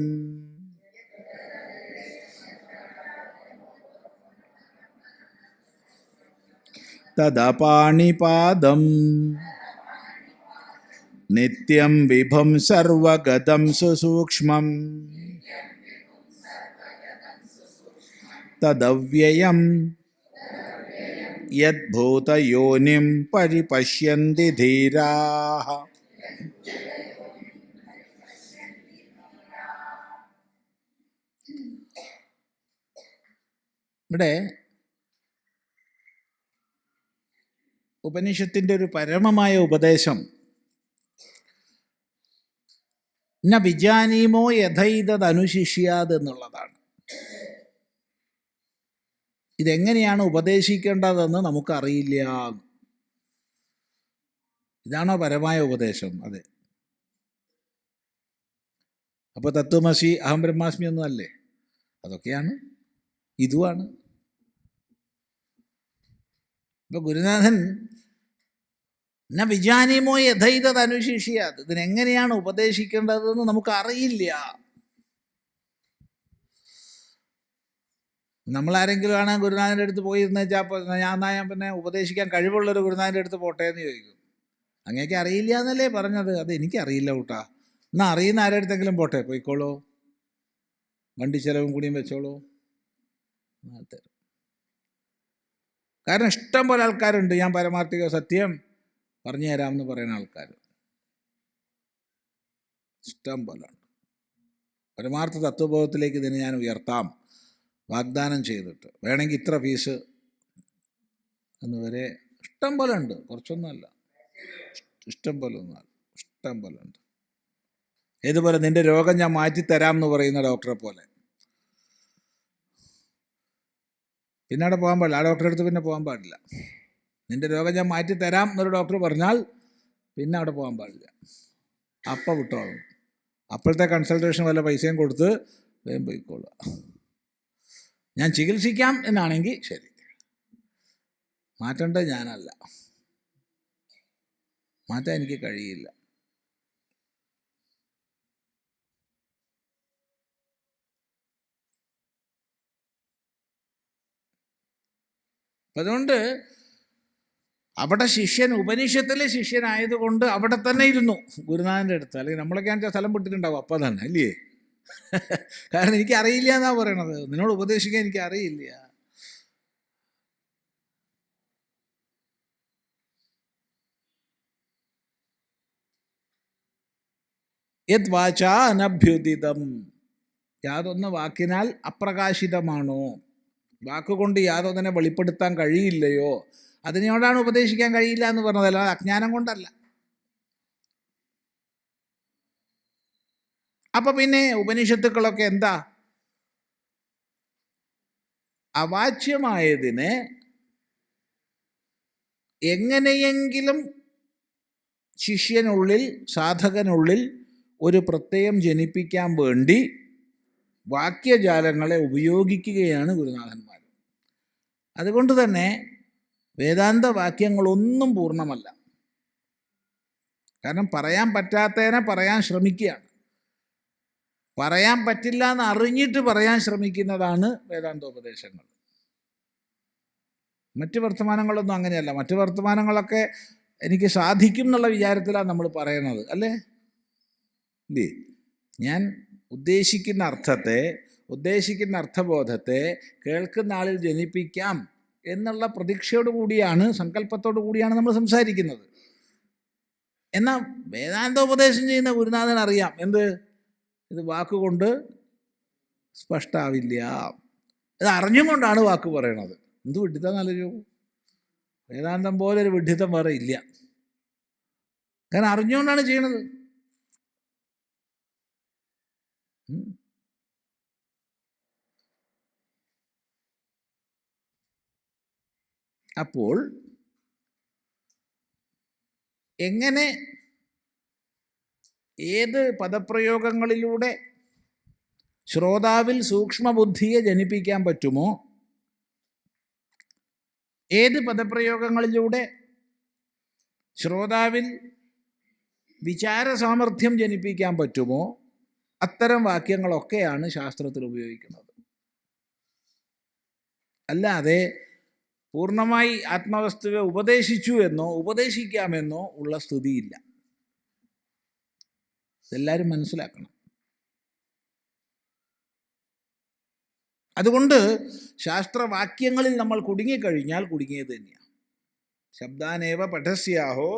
തദപാണിപാദം നിത്യം വിഭം സർവഗതം സുസൂക്ഷ്മം തദവ്യയം യദ്ഭൂതയോനിം പരിപശ്യന്തി ധീരാഃ. ഇവിടെ ഉപനിഷത്തിൻ്റെ ഒരു പരമമായ ഉപദേശം ന വിജാനീമോ യഥൈതദനുശിഷ്യാത് എന്നുള്ളതാണ്. ഇതെങ്ങനെയാണ് ഉപദേശിക്കേണ്ടതെന്ന് നമുക്കറിയില്ല. ഇതാണോ പരമായ ഉപദേശം? അതെ. അപ്പോൾ തത്വമസി അഹം ബ്രഹ്മാസ്മി ഒന്നും അല്ലേ? അതൊക്കെയാണ്, ഇതുമാണ്. ഇപ്പൊ ഗുരുനാഥൻ ന വിജാനീമോ യഥൈതദനുശിഷ്യാത്, ഇതിനെങ്ങനെയാണ് ഉപദേശിക്കേണ്ടതെന്ന് നമുക്കറിയില്ല. നമ്മളാരെങ്കിലും ആണ് ഗുരുനാഥൻ്റെ അടുത്ത് പോയിരുന്ന വെച്ചാൽ ഞാൻ പിന്നെ ഉപദേശിക്കാൻ കഴിവുള്ളൊരു ഗുരുനാഥൻ്റെ അടുത്ത് പോട്ടെ എന്ന് ചോദിക്കും. അങ്ങേക്ക് അറിയില്ല എന്നല്ലേ പറഞ്ഞത്? അത് എനിക്കറിയില്ല കൂട്ടാ. എന്നാൽ അറിയുന്ന ആരുടെ അടുത്തെങ്കിലും പോട്ടെ, പോയിക്കോളൂ, വണ്ടി ചെലവും കൂടിയും വെച്ചോളൂ. കാരണം ഇഷ്ടം പോലെ ആൾക്കാരുണ്ട് ഞാൻ പരമാർത്ഥിക സത്യം പറഞ്ഞു തരാമെന്ന് പറയുന്ന ആൾക്കാർ ഇഷ്ടം പോലെ ഉണ്ട്. പരമാർത്ഥ തത്വബോധത്തിലേക്ക് ഇതിനെ ഞാൻ ഉയർത്താം വാഗ്ദാനം ചെയ്തിട്ട്, വേണമെങ്കിൽ ഇത്ര ഫീസ് എന്ന് വരെ ഇഷ്ടം പോലെ ഉണ്ട്. കുറച്ചൊന്നുമല്ല, ഇഷ്ടം പോലെ ഉണ്ട്. ഏതുപോലെ നിൻ്റെ രോഗം ഞാൻ മാറ്റിത്തരാം എന്ന് പറയുന്ന ഡോക്ടറെ പോലെ പിന്നെ അവിടെ പോകാൻ പാടില്ല. ആ ഡോക്ടറെ അടുത്ത് പിന്നെ പോകാൻ പാടില്ല. നിൻ്റെ രോഗം ഞാൻ മാറ്റി തരാം എന്നൊരു ഡോക്ടർ പറഞ്ഞാൽ പിന്നെ അവിടെ പോകാൻ പാടില്ല. അപ്പം വിട്ടോളും. അപ്പോഴത്തെ കൺസൾട്ടേഷൻ വല്ല പൈസയും കൊടുത്ത് വേഗം പോയിക്കോളുക. ഞാൻ ചികിത്സിക്കാം എന്നാണെങ്കിൽ ശരി, മാറ്റേണ്ടത് ഞാനല്ല, മാറ്റാൻ എനിക്ക് കഴിയില്ല. അതുകൊണ്ട് അവിടെ ശിഷ്യൻ ഉപനിഷത്തിലെ ശിഷ്യനായതുകൊണ്ട് അവിടെ തന്നെ ഇരുന്നു ഗുരുനാഥൻ്റെ അടുത്ത്. അല്ലെങ്കിൽ നമ്മളൊക്കെ ആണെന്ന് സ്ഥലം വിട്ടിട്ടുണ്ടാവും അപ്പം തന്നെ, അല്ലേ? കാരണം എനിക്ക് അറിയില്ല എന്നാ പറയണത്, നിന്നോട് ഉപദേശിക്കാൻ എനിക്ക് അറിയില്ല. യത് വാച അനഭ്യുദിതം, യാതൊന്ന് വാക്കിനാൽ അപ്രകാശിതമാണോ, വാക്കുകൊണ്ട് യാതൊന്നിനെ വെളിപ്പെടുത്താൻ കഴിയില്ലയോ, അതിനോടാണ് ഉപദേശിക്കാൻ കഴിയില്ല എന്ന് പറഞ്ഞതല്ല, അജ്ഞാനം കൊണ്ടല്ല. അപ്പൊ പിന്നെ ഉപനിഷത്തുക്കളൊക്കെ എന്താ? അവാച്യമായതിനെ എങ്ങനെയെങ്കിലും ശിഷ്യനുള്ളിൽ, സാധകനുള്ളിൽ ഒരു പ്രത്യയം ജനിപ്പിക്കാൻ വേണ്ടി വാക്യജാലങ്ങളെ ഉപയോഗിക്കുകയാണ് ഗുരുനാഥന്മാർ. അതുകൊണ്ട് തന്നെ വേദാന്ത വാക്യങ്ങളൊന്നും പൂർണ്ണമല്ല. കാരണം പറയാൻ പറ്റാത്തതിനെ പറയാൻ ശ്രമിക്കുകയാണ്. പറയാൻ പറ്റില്ല എന്ന് അറിഞ്ഞിട്ട് പറയാൻ ശ്രമിക്കുന്നതാണ് വേദാന്തോപദേശങ്ങൾ. മറ്റ് വർത്തമാനങ്ങളൊന്നും അങ്ങനെയല്ല. മറ്റ് വർത്തമാനങ്ങളൊക്കെ എനിക്ക് സാധിക്കും എന്നുള്ള വിചാരത്തിലാണ് നമ്മൾ പറയണത്, അല്ലേ? ഇല്ലേ? ഞാൻ ഉദ്ദേശിക്കുന്ന അർത്ഥത്തെ, ഉദ്ദേശിക്കുന്ന അർത്ഥബോധത്തെ കേൾക്കുന്ന ആളിൽ ജനിപ്പിക്കാം എന്നുള്ള പ്രതീക്ഷയോട് കൂടിയാണ്, സങ്കല്പത്തോടു കൂടിയാണ് നമ്മൾ സംസാരിക്കുന്നത്. എന്നാൽ വേദാന്തോപദേശം ചെയ്യുന്ന ഗുരുനാഥൻ അറിയാം എന്ത്, ഇത് വാക്കുകൊണ്ട് സ്പഷ്ടാവില്ല, ഇത് അറിഞ്ഞും കൊണ്ടാണ് വാക്ക് പറയണത്. എന്ത് വിഡ്ഢിത്തം നല്ലൊരു വേദാന്തം പോലെ ഒരു വിഡ്ഢിത്തം വേറെ ഇല്ല. കാരണം അറിഞ്ഞുകൊണ്ടാണ് ചെയ്യണത്. അപ്പോൾ എങ്ങനെ, ഏത് പദപ്രയോഗങ്ങളിലൂടെ ശ്രോതാവിൽ സൂക്ഷ്മബുദ്ധിയെ ജനിപ്പിക്കാൻ പറ്റുമോ, ഏത് പദപ്രയോഗങ്ങളിലൂടെ ശ്രോതാവിൽ വിചാര സാമർഥ്യം ജനിപ്പിക്കാൻ പറ്റുമോ, അത്തരം വാക്യങ്ങളൊക്കെയാണ് ശാസ്ത്രത്തിൽ ഉപയോഗിക്കുന്നത്. അല്ലാതെ പൂർണ്ണമായി ആത്മവസ്തുവെ ഉപദേശിച്ചു എന്നോ ഉപദേശിക്കാമെന്നോ ഉള്ള സ്ഥിതിയില്ല. ഇതെല്ലാവരും മനസ്സിലാക്കണം. അതുകൊണ്ട് ശാസ്ത്രവാക്യങ്ങളിൽ നമ്മൾ കുടുങ്ങിക്കഴിഞ്ഞാൽ കുടുങ്ങിയത് തന്നെയാണ്. ശബ്ദാനേവ പഠസ്യാഹോ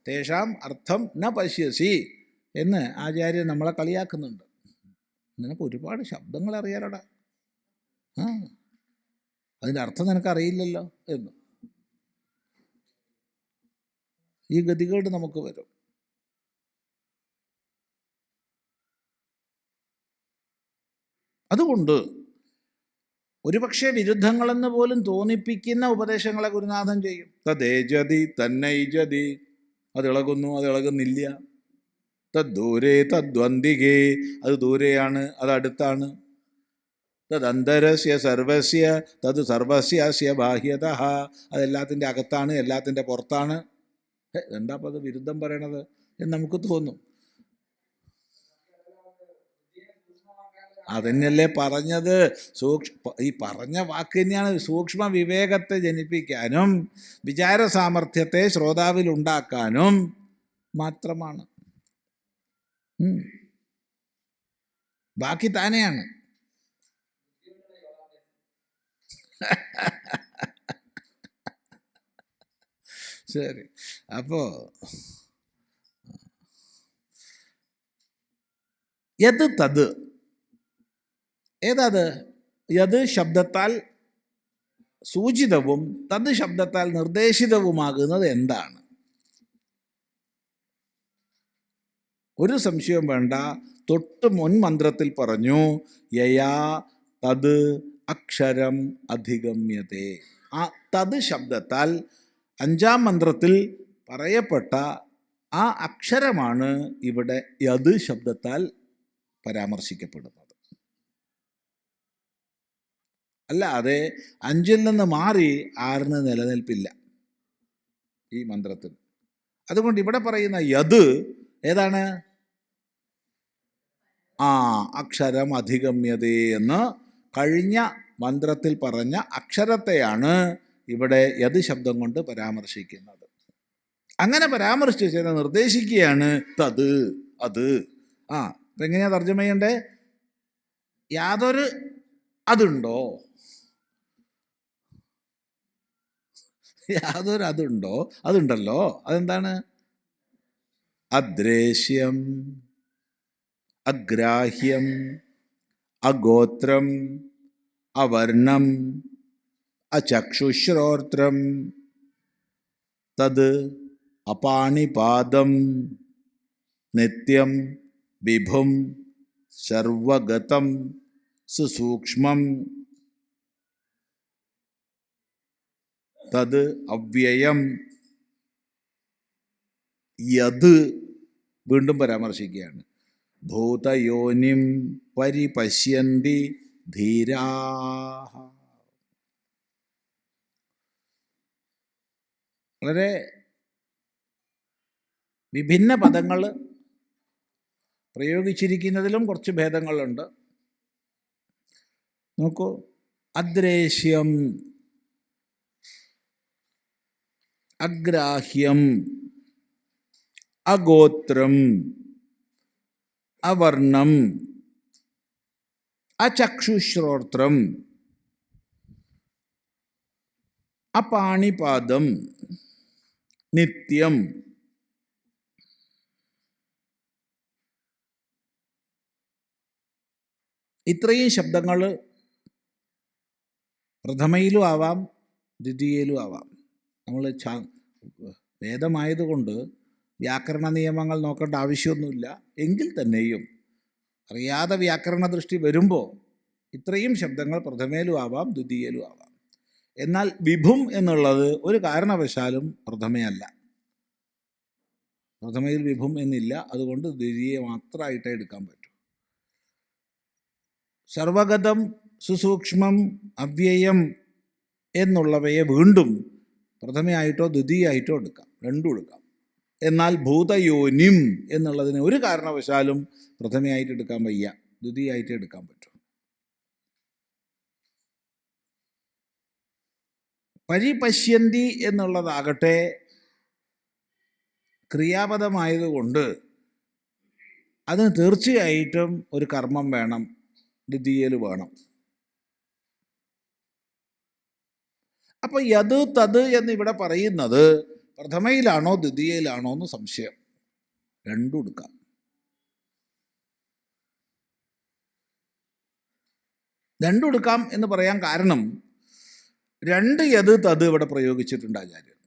തേഷാം അർത്ഥം ന പശ്യസി എന്ന് ആചാര്യൻ നമ്മളെ കളിയാക്കുന്നുണ്ട്. നിനക്ക് ഒരുപാട് ശബ്ദങ്ങൾ അറിയാലോടാ, അതിൻ്റെ അർത്ഥം നിനക്കറിയില്ലല്ലോ എന്ന്. ഈ ഗതികേട് നമുക്ക് വരും. അതുകൊണ്ട് ഒരുപക്ഷെ വിരുദ്ധങ്ങളെന്ന് പോലും തോന്നിപ്പിക്കുന്ന ഉപദേശങ്ങളെ ഗുരുനാഥൻ ചെയ്യും. തദ്ദേജതി തന്നൈജതി, അത് ഇളകുന്നു, അത് ഇളകുന്നില്ല. തദ്ദൂരേ തദ്വന്തികേ, അത് ദൂരെയാണ്, അത് അടുത്താണ്. തദന്തരസ്യ സർവസ്യ തത് സർവസ്യ ബാഹ്യതഃ, അതെല്ലാത്തിൻ്റെ അകത്താണ്, എല്ലാത്തിൻ്റെ പുറത്താണ്. എന്താ അപ്പം അത് വിരുദ്ധം പറയണത് എന്ന് നമുക്ക് തോന്നും. അതന്നെയല്ലേ പറഞ്ഞത്. ഈ പറഞ്ഞ വാക്ക് തന്നെയാണ് സൂക്ഷ്മ വിവേകത്തെ ജനിപ്പിക്കാനും വിചാര സാമർഥ്യത്തെ ശ്രോതാവിൽ ഉണ്ടാക്കാനും മാത്രമാണ്. ബാക്കി താനെയാണ്. ശരി, അപ്പോ യത് തത്, ഏതത്? യത് ശബ്ദത്താൽ സൂചിതവും തത് ശബ്ദത്താൽ നിർദ്ദേശിതവുമാകുന്നത് എന്താണ്? ഒരു സംശയവും വേണ്ട. തൊട്ട് മുൻ മന്ത്രത്തിൽ പറഞ്ഞു യയാ തത് അക്ഷരം അധിഗമ്യതേ. ആ തത് ശബ്ദത്താൽ അഞ്ചാം മന്ത്രത്തിൽ പറയപ്പെട്ട ആ അക്ഷരമാണ് ഇവിടെ യത് ശബ്ദത്താൽ പരാമർശിക്കപ്പെടുന്നത്. അല്ലാതെ അഞ്ചിൽ നിന്ന് മാറി ആറിന് നിലനിൽപ്പില്ല ഈ മന്ത്രത്തിൽ. അതുകൊണ്ട് ഇവിടെ പറയുന്ന യത് ഏതാണ്? അക്ഷരം അധിഗമ്യതേ എന്ന് കഴിഞ്ഞ മന്ത്രത്തിൽ പറഞ്ഞ അക്ഷരത്തെയാണ് ഇവിടെ യത് ശബ്ദം കൊണ്ട് പരാമർശിക്കുന്നത്. അങ്ങനെ പരാമർശിച്ചതിനെ നിർദ്ദേശിക്കുകയാണ് തത്, അത്. അപ്പം എങ്ങനെയാ തർജ്ജമ ചെയ്യണ്ടേ? യാതൊരു അതുണ്ടോ, യാതൊരു അതുണ്ടോ, അതുണ്ടല്ലോ. അതെന്താണ്? അദ്രേശ്യം, അഗ്രാഹ്യം, അഗോത്രം, അവർണം, അചക്ഷുശ്രോത്രം, തത് അപാണിപാദം, നിത്യം, വിഭും, സർവഗതം, സുസൂക്ഷ്മം, തത് അവ്യയം. യത് വീണ്ടും പരാമർശിക്കുകയാണ്. ഭൂതയോനിം പരിപശ്യന്തി ധീരാഃ. വളരെ വിഭിന്ന പദങ്ങൾ പ്രയോഗിച്ചിരിക്കുന്നതിലും കുറച്ച് ഭേദങ്ങളുണ്ട്. നോക്കൂ, അദ്രേശ്യം, അഗ്രാഹ്യം, അഗോത്രം, അവർണം, അചക്ഷുശ്രോത്രം, അപാണിപാദം, നിത്യം. ഇത്രയും ശബ്ദങ്ങൾ പ്രഥമയിലും ആവാം, ദ്വിതീയയിലും ആവാം. നമ്മൾ വേദമായതുകൊണ്ട് വ്യാകരണ നിയമങ്ങൾ നോക്കേണ്ട ആവശ്യമൊന്നുമില്ല. എങ്കിൽ തന്നെയും അറിയാതെ വ്യാകരണ ദൃഷ്ടി വരുമ്പോൾ ഇത്രയും ശബ്ദങ്ങൾ പ്രഥമയിലും ആവാം, ദ്വിതീയയിലും ആവാം. എന്നാൽ വിഭും എന്നുള്ളത് ഒരു കാരണവശാലും പ്രഥമയല്ല. പ്രഥമയിൽ വിഭും എന്നില്ല. അതുകൊണ്ട് ദ്വിതീയ മാത്രമായിട്ടേ എടുക്കാൻ പറ്റൂ. സർവഗതം, സുസൂക്ഷ്മം, അവ്യയം എന്നുള്ളവയെ വീണ്ടും പ്രഥമയായിട്ടോ ദ്വിതീയമായിട്ടോ എടുക്കാം, രണ്ടും എടുക്കാം. എന്നാൽ ഭൂതയോനിം എന്നുള്ളതിന് ഒരു കാരണവശാലും പ്രഥമയായിട്ട് എടുക്കാൻ വയ്യ, ദ്വിതീയമായിട്ട് എടുക്കാൻ പറ്റും. പരിപശ്യന്തി എന്നുള്ളതാകട്ടെ ക്രിയാപദമായതുകൊണ്ട് അതിന് തീർച്ചയായിട്ടും ഒരു കർമ്മം വേണം, ദ്വിതീയയിൽ വേണം. അപ്പോൾ യത് തത് എന്നിവിടെ പറയുന്നത് പ്രഥമയിലാണോ ദ്വിതീയയിലാണോ എന്ന് സംശയം. രണ്ടും എടുക്കാം. രണ്ടും എടുക്കാം എന്ന് പറയാൻ കാരണം രണ്ട് യത് തത് ഇവിടെ പ്രയോഗിച്ചിട്ടുണ്ട് ആചാര്യൻ.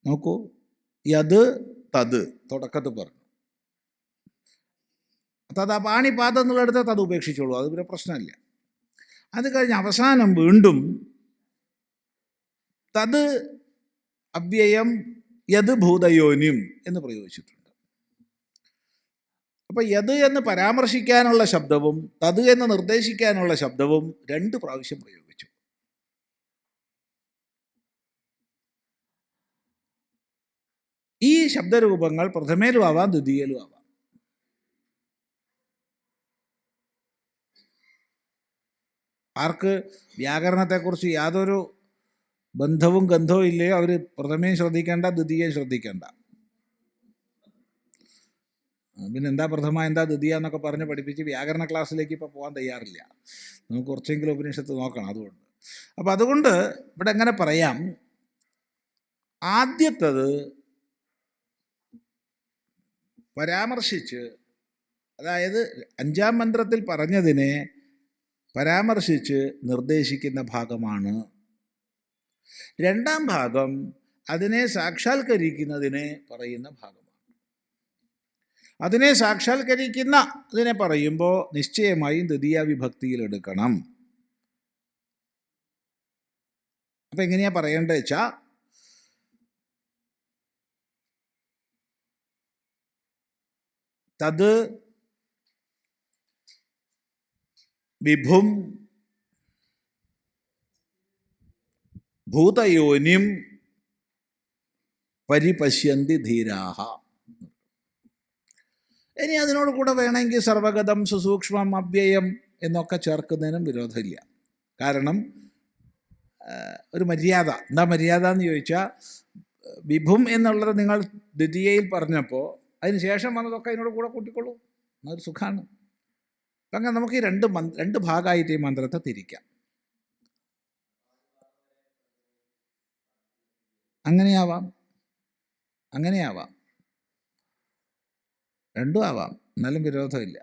നോക്കൂ, യത് തത് തുടക്കത്തിൽ പറഞ്ഞു. തത് പാണിപാദം എന്നുള്ളടുത്ത് തത് ഉപേക്ഷിച്ചോളൂ, അത് പിന്നെ പ്രശ്നമില്ല. അത് കഴിഞ്ഞ് അവസാനം വീണ്ടും തത് അവ്യയം യത് ഭൂതയോനിം എന്ന് പ്രയോഗിച്ചിട്ടുണ്ട്. അപ്പം യത് എന്ന് പരാമർശിക്കാനുള്ള ശബ്ദവും തത് എന്ന് നിർദ്ദേശിക്കാനുള്ള ശബ്ദവും 2 പ്രാവശ്യം പ്രയോഗിച്ചു. ഈ ശബ്ദരൂപങ്ങൾ പ്രഥമയിലും ആവാം, ദ്വിതീയയിലും ആവാം. ആർക്ക് വ്യാകരണത്തെക്കുറിച്ച് യാതൊരു ബന്ധവും ഗന്ധവും ഇല്ലയോ അവർ പ്രഥമയും ശ്രദ്ധിക്കേണ്ട, ദ്വിതീയം ശ്രദ്ധിക്കേണ്ട. പിന്നെ എന്താ പ്രഥമ എന്താ ദ്വിതീയ എന്നൊക്കെ പറഞ്ഞ് പഠിപ്പിച്ച് വ്യാകരണ ക്ലാസ്സിലേക്ക് ഇപ്പോൾ പോകാൻ തയ്യാറില്ല. നമുക്ക് കുറച്ചെങ്കിലും ഉപനിഷത്ത് നോക്കണം. അതുകൊണ്ട് അപ്പം അതുകൊണ്ട് ഇവിടെ എങ്ങനെ പറയാം, ആദ്യത്തത് പരാമർശിച്ച്, അതായത് 5-ാം മന്ത്രത്തിൽ പറഞ്ഞതിനെ പരാമർശിച്ച് നിർദ്ദേശിക്കുന്ന ഭാഗമാണ്. 2-ാം ഭാഗം അതിനെ സാക്ഷാത്കരിക്കുന്നതിനെ പറയുന്ന ഭാഗമാണ്. അതിനെ സാക്ഷാത്കരിക്കുന്ന ഇതിനെ പറയുമ്പോൾ നിശ്ചയമായും ദ്വിതീയ വിഭക്തിയിൽ എടുക്കണം. അപ്പം എങ്ങനെയാ പറയേണ്ടത് വെച്ചാൽ, തത് വിഭും ഭൂതയോനിം പരിപശ്യന്തി ധീരാഹ. ഇനി അതിനോട് കൂടെ വേണമെങ്കിൽ സർവഗതം, സുസൂക്ഷ്മം, അവ്യയം എന്നൊക്കെ ചേർക്കുന്നതിനും വിരോധമില്ല. കാരണം ഒരു മര്യാദ. എന്താ മര്യാദ എന്ന് ചോദിച്ചാൽ, വിഭും എന്നുള്ളത് നിങ്ങൾ ദ്വിതീയയിൽ പറഞ്ഞപ്പോൾ അതിന് ശേഷം വന്നതൊക്കെ അതിനോട് കൂടെ കൂട്ടിക്കൊള്ളൂ, അതൊരു സുഖമാണ്. അപ്പം അങ്ങനെ നമുക്ക് ഈ രണ്ട് ഭാഗമായിട്ട് ഈ മന്ത്രത്തെ തിരിക്കാം. അങ്ങനെയാവാം, രണ്ടും ആവാം, എന്നാലും വിരോധമില്ല.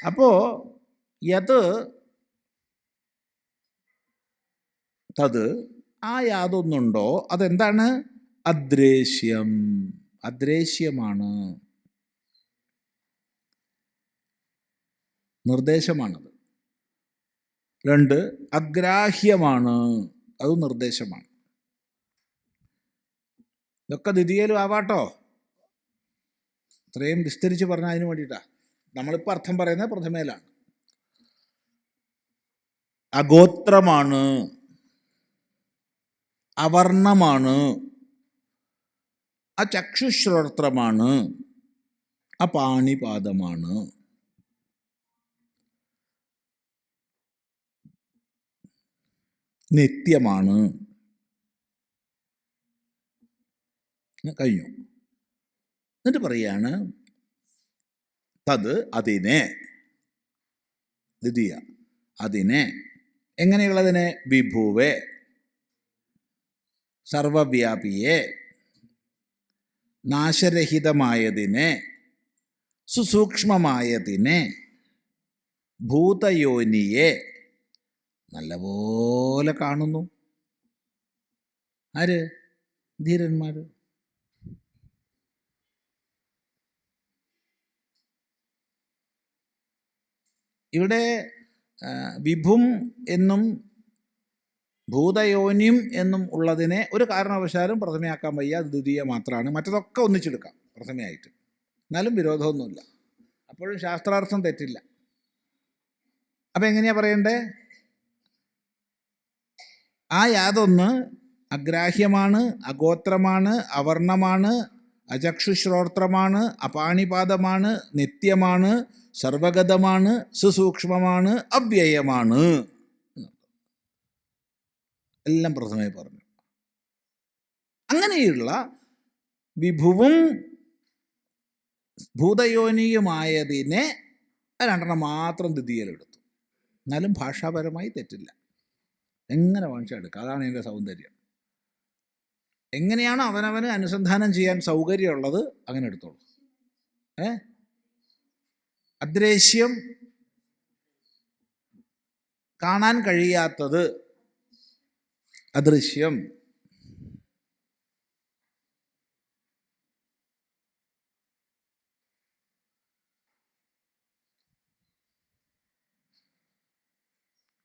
അപ്പോൾ യത് തത് ആ യാതൊന്നുണ്ടോ അതെന്താണ്? അദ്രേശ്യം, അദ്രേശ്യമാണ്, നിർദ്ദേശമാണത്. 2 അഗ്രാഹ്യമാണ്, അത് നിർദ്ദേശമാണ്. ഇതൊക്കെ ദ്വിതീയയിലും ആവാട്ടോ. ഇത്രയും വിസ്തരിച്ച് പറഞ്ഞാൽ അതിന് വേണ്ടിയിട്ടാണ്. നമ്മളിപ്പോൾ അർത്ഥം പറയുന്നത് പ്രഥമയിലാണ്. അഗോത്രമാണ്, അവർണമാണ്, അചക്ഷുശ്രോത്രമാണ്, അപാണിപാദമാണ്. നിത്യമാണ്. കഴിഞ്ഞു. എന്നിട്ട് പറയാണ് തത് അതിനെ, ദ്വിതീയ അതിനെ. എങ്ങനെയുള്ളതിനെ? വിഭുവെ, സർവവ്യാപിയെ, നാശരഹിതമായതിനെ, സുസൂക്ഷ്മമായതിനെ, ഭൂതയോനിയെ നല്ലപോലെ കാണുന്നു. ആര്? ധീരന്മാർ. ഇവിടെ വിഭും എന്നും ഭൂതയോനിം എന്നും ഉള്ളതിനെ ഒരു കാരണവശാലും പ്രഥമയാക്കാൻ വയ്യ, അത് ദ്വിതീയ മാത്രമാണ്. മറ്റതൊക്കെ ഒന്നിച്ചെടുക്കാം പ്രഥമയായിട്ട്, എന്നാലും വിരോധമൊന്നുമില്ല. അപ്പോഴും ശാസ്ത്രാർത്ഥം തെറ്റില്ല. അപ്പം എങ്ങനെയാ പറയണ്ടേ? ആ യാതൊന്ന് അഗ്രാഹ്യമാണ്, അഗോത്രമാണ്, അവർണമാണ്, അചക്ഷുശ്രോത്രമാണ്, അപാണിപാദമാണ്, നിത്യമാണ്, സർവഗതമാണ്, സുസൂക്ഷ്മമാണ്, അവ്യയമാണ്. എല്ലാം പ്രഥമമായി പറഞ്ഞു. അങ്ങനെയുള്ള വിഭുവും ഭൂതയോനിയുമായതിനെ രണ്ടെണ്ണം മാത്രം ദ്വിതീയയിലെടുത്തു. എന്നാലും ഭാഷാപരമായി തെറ്റില്ല, എങ്ങനെ വാങ്ങിച്ചാൽ എടുക്കുക. അതാണ് എൻ്റെ സൗന്ദര്യം. എങ്ങനെയാണോ അവനവന് അനുസന്ധാനം ചെയ്യാൻ സൗകര്യമുള്ളത് അങ്ങനെ എടുത്തോളൂ. അദ്രേശ്യം, കാണാൻ കഴിയാത്തത്, അദൃശ്യം.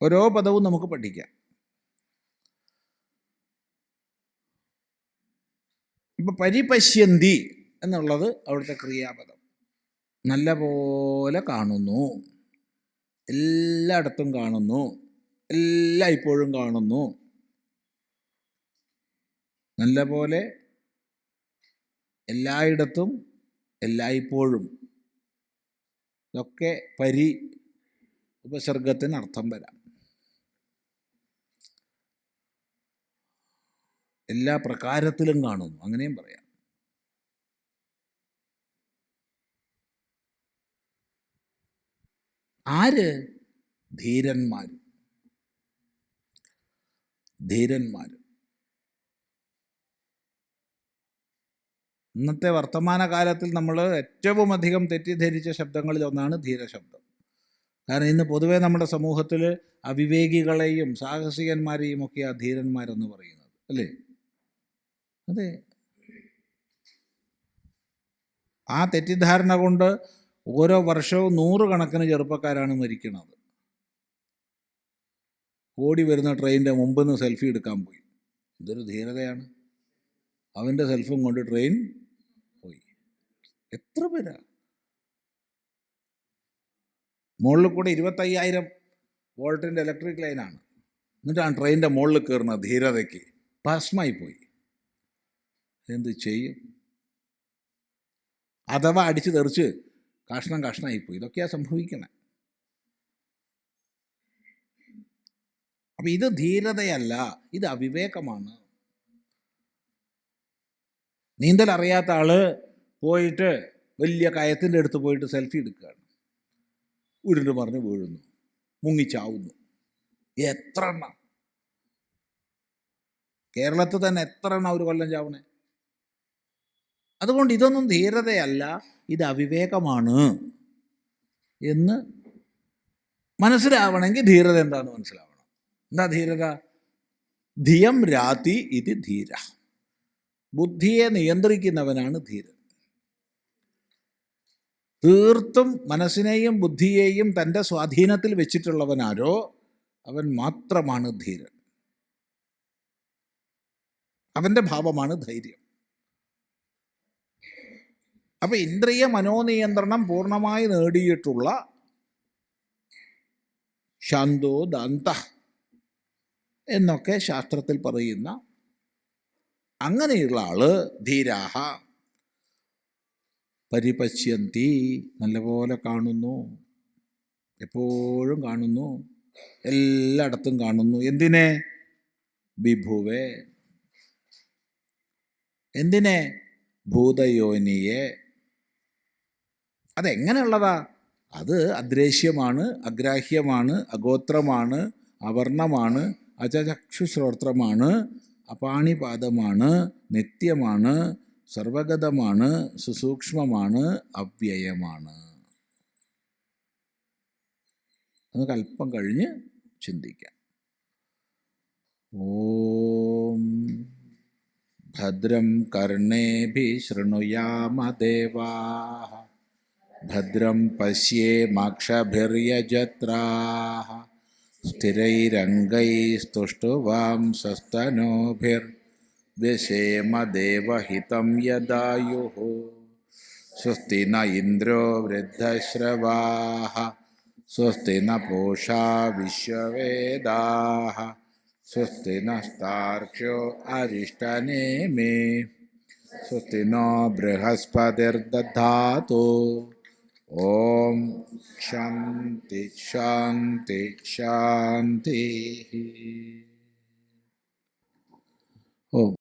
ഓരോ പദവും നമുക്ക് പഠിക്കാം. ഇപ്പം പരിപശ്യന്തി എന്നുള്ളത് അവിടുത്തെ ക്രിയാപദം. നല്ല പോലെ കാണുന്നു, എല്ലായിടത്തും കാണുന്നു, എല്ലായ്പ്പോഴും കാണുന്നു. നല്ല പോലെ, എല്ലായിടത്തും, എല്ലായ്പ്പോഴും. ഇതൊക്കെ പരി ഉപസർഗത്തിന് അർത്ഥം വരാം. എല്ലാ പ്രകാരത്തിലും കാണുന്നു, അങ്ങനെയും പറയാം. ആര്? ധീരന്മാർ. ഇന്നത്തെ വർത്തമാനകാലത്തിൽ നമ്മൾ ഏറ്റവും അധികം തെറ്റിദ്ധരിച്ച ശബ്ദങ്ങളിൽ ഒന്നാണ് ധീരശബ്ദം. കാരണം ഇന്ന് പൊതുവേ നമ്മുടെ സമൂഹത്തിൽ അവിവേകികളെയും സാഹസികന്മാരെയും ഒക്കെയാണ് ധീരന്മാരെന്ന് പറയുന്നത്, അല്ലേ? അതെ. ആ തെറ്റിദ്ധാരണ കൊണ്ട് ഓരോ വർഷവും 100 കണക്കിന് ചെറുപ്പക്കാരാണ് മരിക്കുന്നത്. ഓടി വരുന്ന ട്രെയിനിൻ്റെ മുമ്പിൽ നിന്ന് സെൽഫി എടുക്കാൻ പോയി. ഇതൊരു ധീരതയാണ്. അവൻ്റെ സെൽഫും കൊണ്ട് ട്രെയിൻ പോയി. എത്ര പേരാ മുകളിൽ കൂടെ 25,000 വോൾട്ടിൻ്റെ ഇലക്ട്രിക് ലൈനാണ്. എന്നിട്ടാണ് ട്രെയിനിൻ്റെ മുകളിൽ കയറുന്ന ധീരതയ്ക്ക് ഭസ്മായി പോയി. എന്ത് ചെയ്യും? അഥവാ അടിച്ച് തെറിച്ച് കഷ്ണമായിപ്പോയി. ഇതൊക്കെയാണ് സംഭവിക്കണേ. അപ്പം ഇത് ധീരതയല്ല, ഇത് അവിവേകമാണ്. നീന്തൽ അറിയാത്ത ആള് പോയിട്ട് വലിയ കയത്തിൻ്റെ അടുത്ത് പോയിട്ട് സെൽഫി എടുക്കുകയാണ്. ഉരുണ്ട് മറിഞ്ഞ് വീഴുന്നു, മുങ്ങിച്ചാവുന്നു. എത്ര എണ്ണം കേരളത്തിൽ തന്നെ എത്ര എണ്ണം ഒരു കൊല്ലം ചാവണേ? അതുകൊണ്ട് ഇതൊന്നും ധീരതയല്ല, ഇത് അവിവേകമാണ് എന്ന് മനസ്സിലാവണമെങ്കിൽ ധീരത എന്താണെന്ന് മനസ്സിലാവണം. എന്താ ധീരത? ധിയം രാതി ഇത് ധീര. ബുദ്ധിയെ നിയന്ത്രിക്കുന്നവനാണ് ധീരൻ. തീർത്തും മനസ്സിനെയും ബുദ്ധിയെയും തൻ്റെ സ്വാധീനത്തിൽ വെച്ചിട്ടുള്ളവനാരോ അവൻ മാത്രമാണ് ധീരൻ. അവൻ്റെ ഭാവമാണ് ധൈര്യം. അപ്പം ഇന്ദ്രിയ മനോനിയന്ത്രണം പൂർണ്ണമായി നേടിയിട്ടുള്ള ശാന്തോ ദാന്ത എന്നൊക്കെ ശാസ്ത്രത്തിൽ പറയുന്ന അങ്ങനെയുള്ള ആള് ധീരാഹ പരിപശ്യന്തി, നല്ലപോലെ കാണുന്നു, എപ്പോഴും കാണുന്നു, എല്ലായിടത്തും കാണുന്നു. എന്തിനെ? വിഭുവെ. എന്തിനെ? ഭൂതയോനിയെ. അതെങ്ങനെയുള്ളതാ? അത് അദ്രേശ്യമാണ്, അഗ്രാഹ്യമാണ്, അഗോത്രമാണ്, അവർണമാണ്, അചചക്ഷുശ്രോത്രമാണ്, അപാണിപാദമാണ്, നിത്യമാണ്, സർവഗതമാണ്, സുസൂക്ഷ്മമാണ്, അവ്യയമാണ്. നമുക്ക് അല്പം കഴിഞ്ഞ് ചിന്തിക്കാം. ഓം ഭദ്രം കർണേഭിഃ ശൃണുയാമ ദേവാഃ ഭദ്രം പശ്യേമാക്ഷഭിർയജത്രാഃ സ്ഥിരൈരംഗൈസ്തുഷ്ടവാംസസ്തനൂഭിർव्यसेम देवहितं यदायुः स्वस्ति न इन्द्रो वृद्धश्रवाः स्वस्ति न पूषा विश्ववेदाः स्वस्ति नस्तार्क्ष्यो अरिष्टनेमि स्वस्ति नो बृहस्पतिर्दधातु. ओम शांति शांति शांति. ओम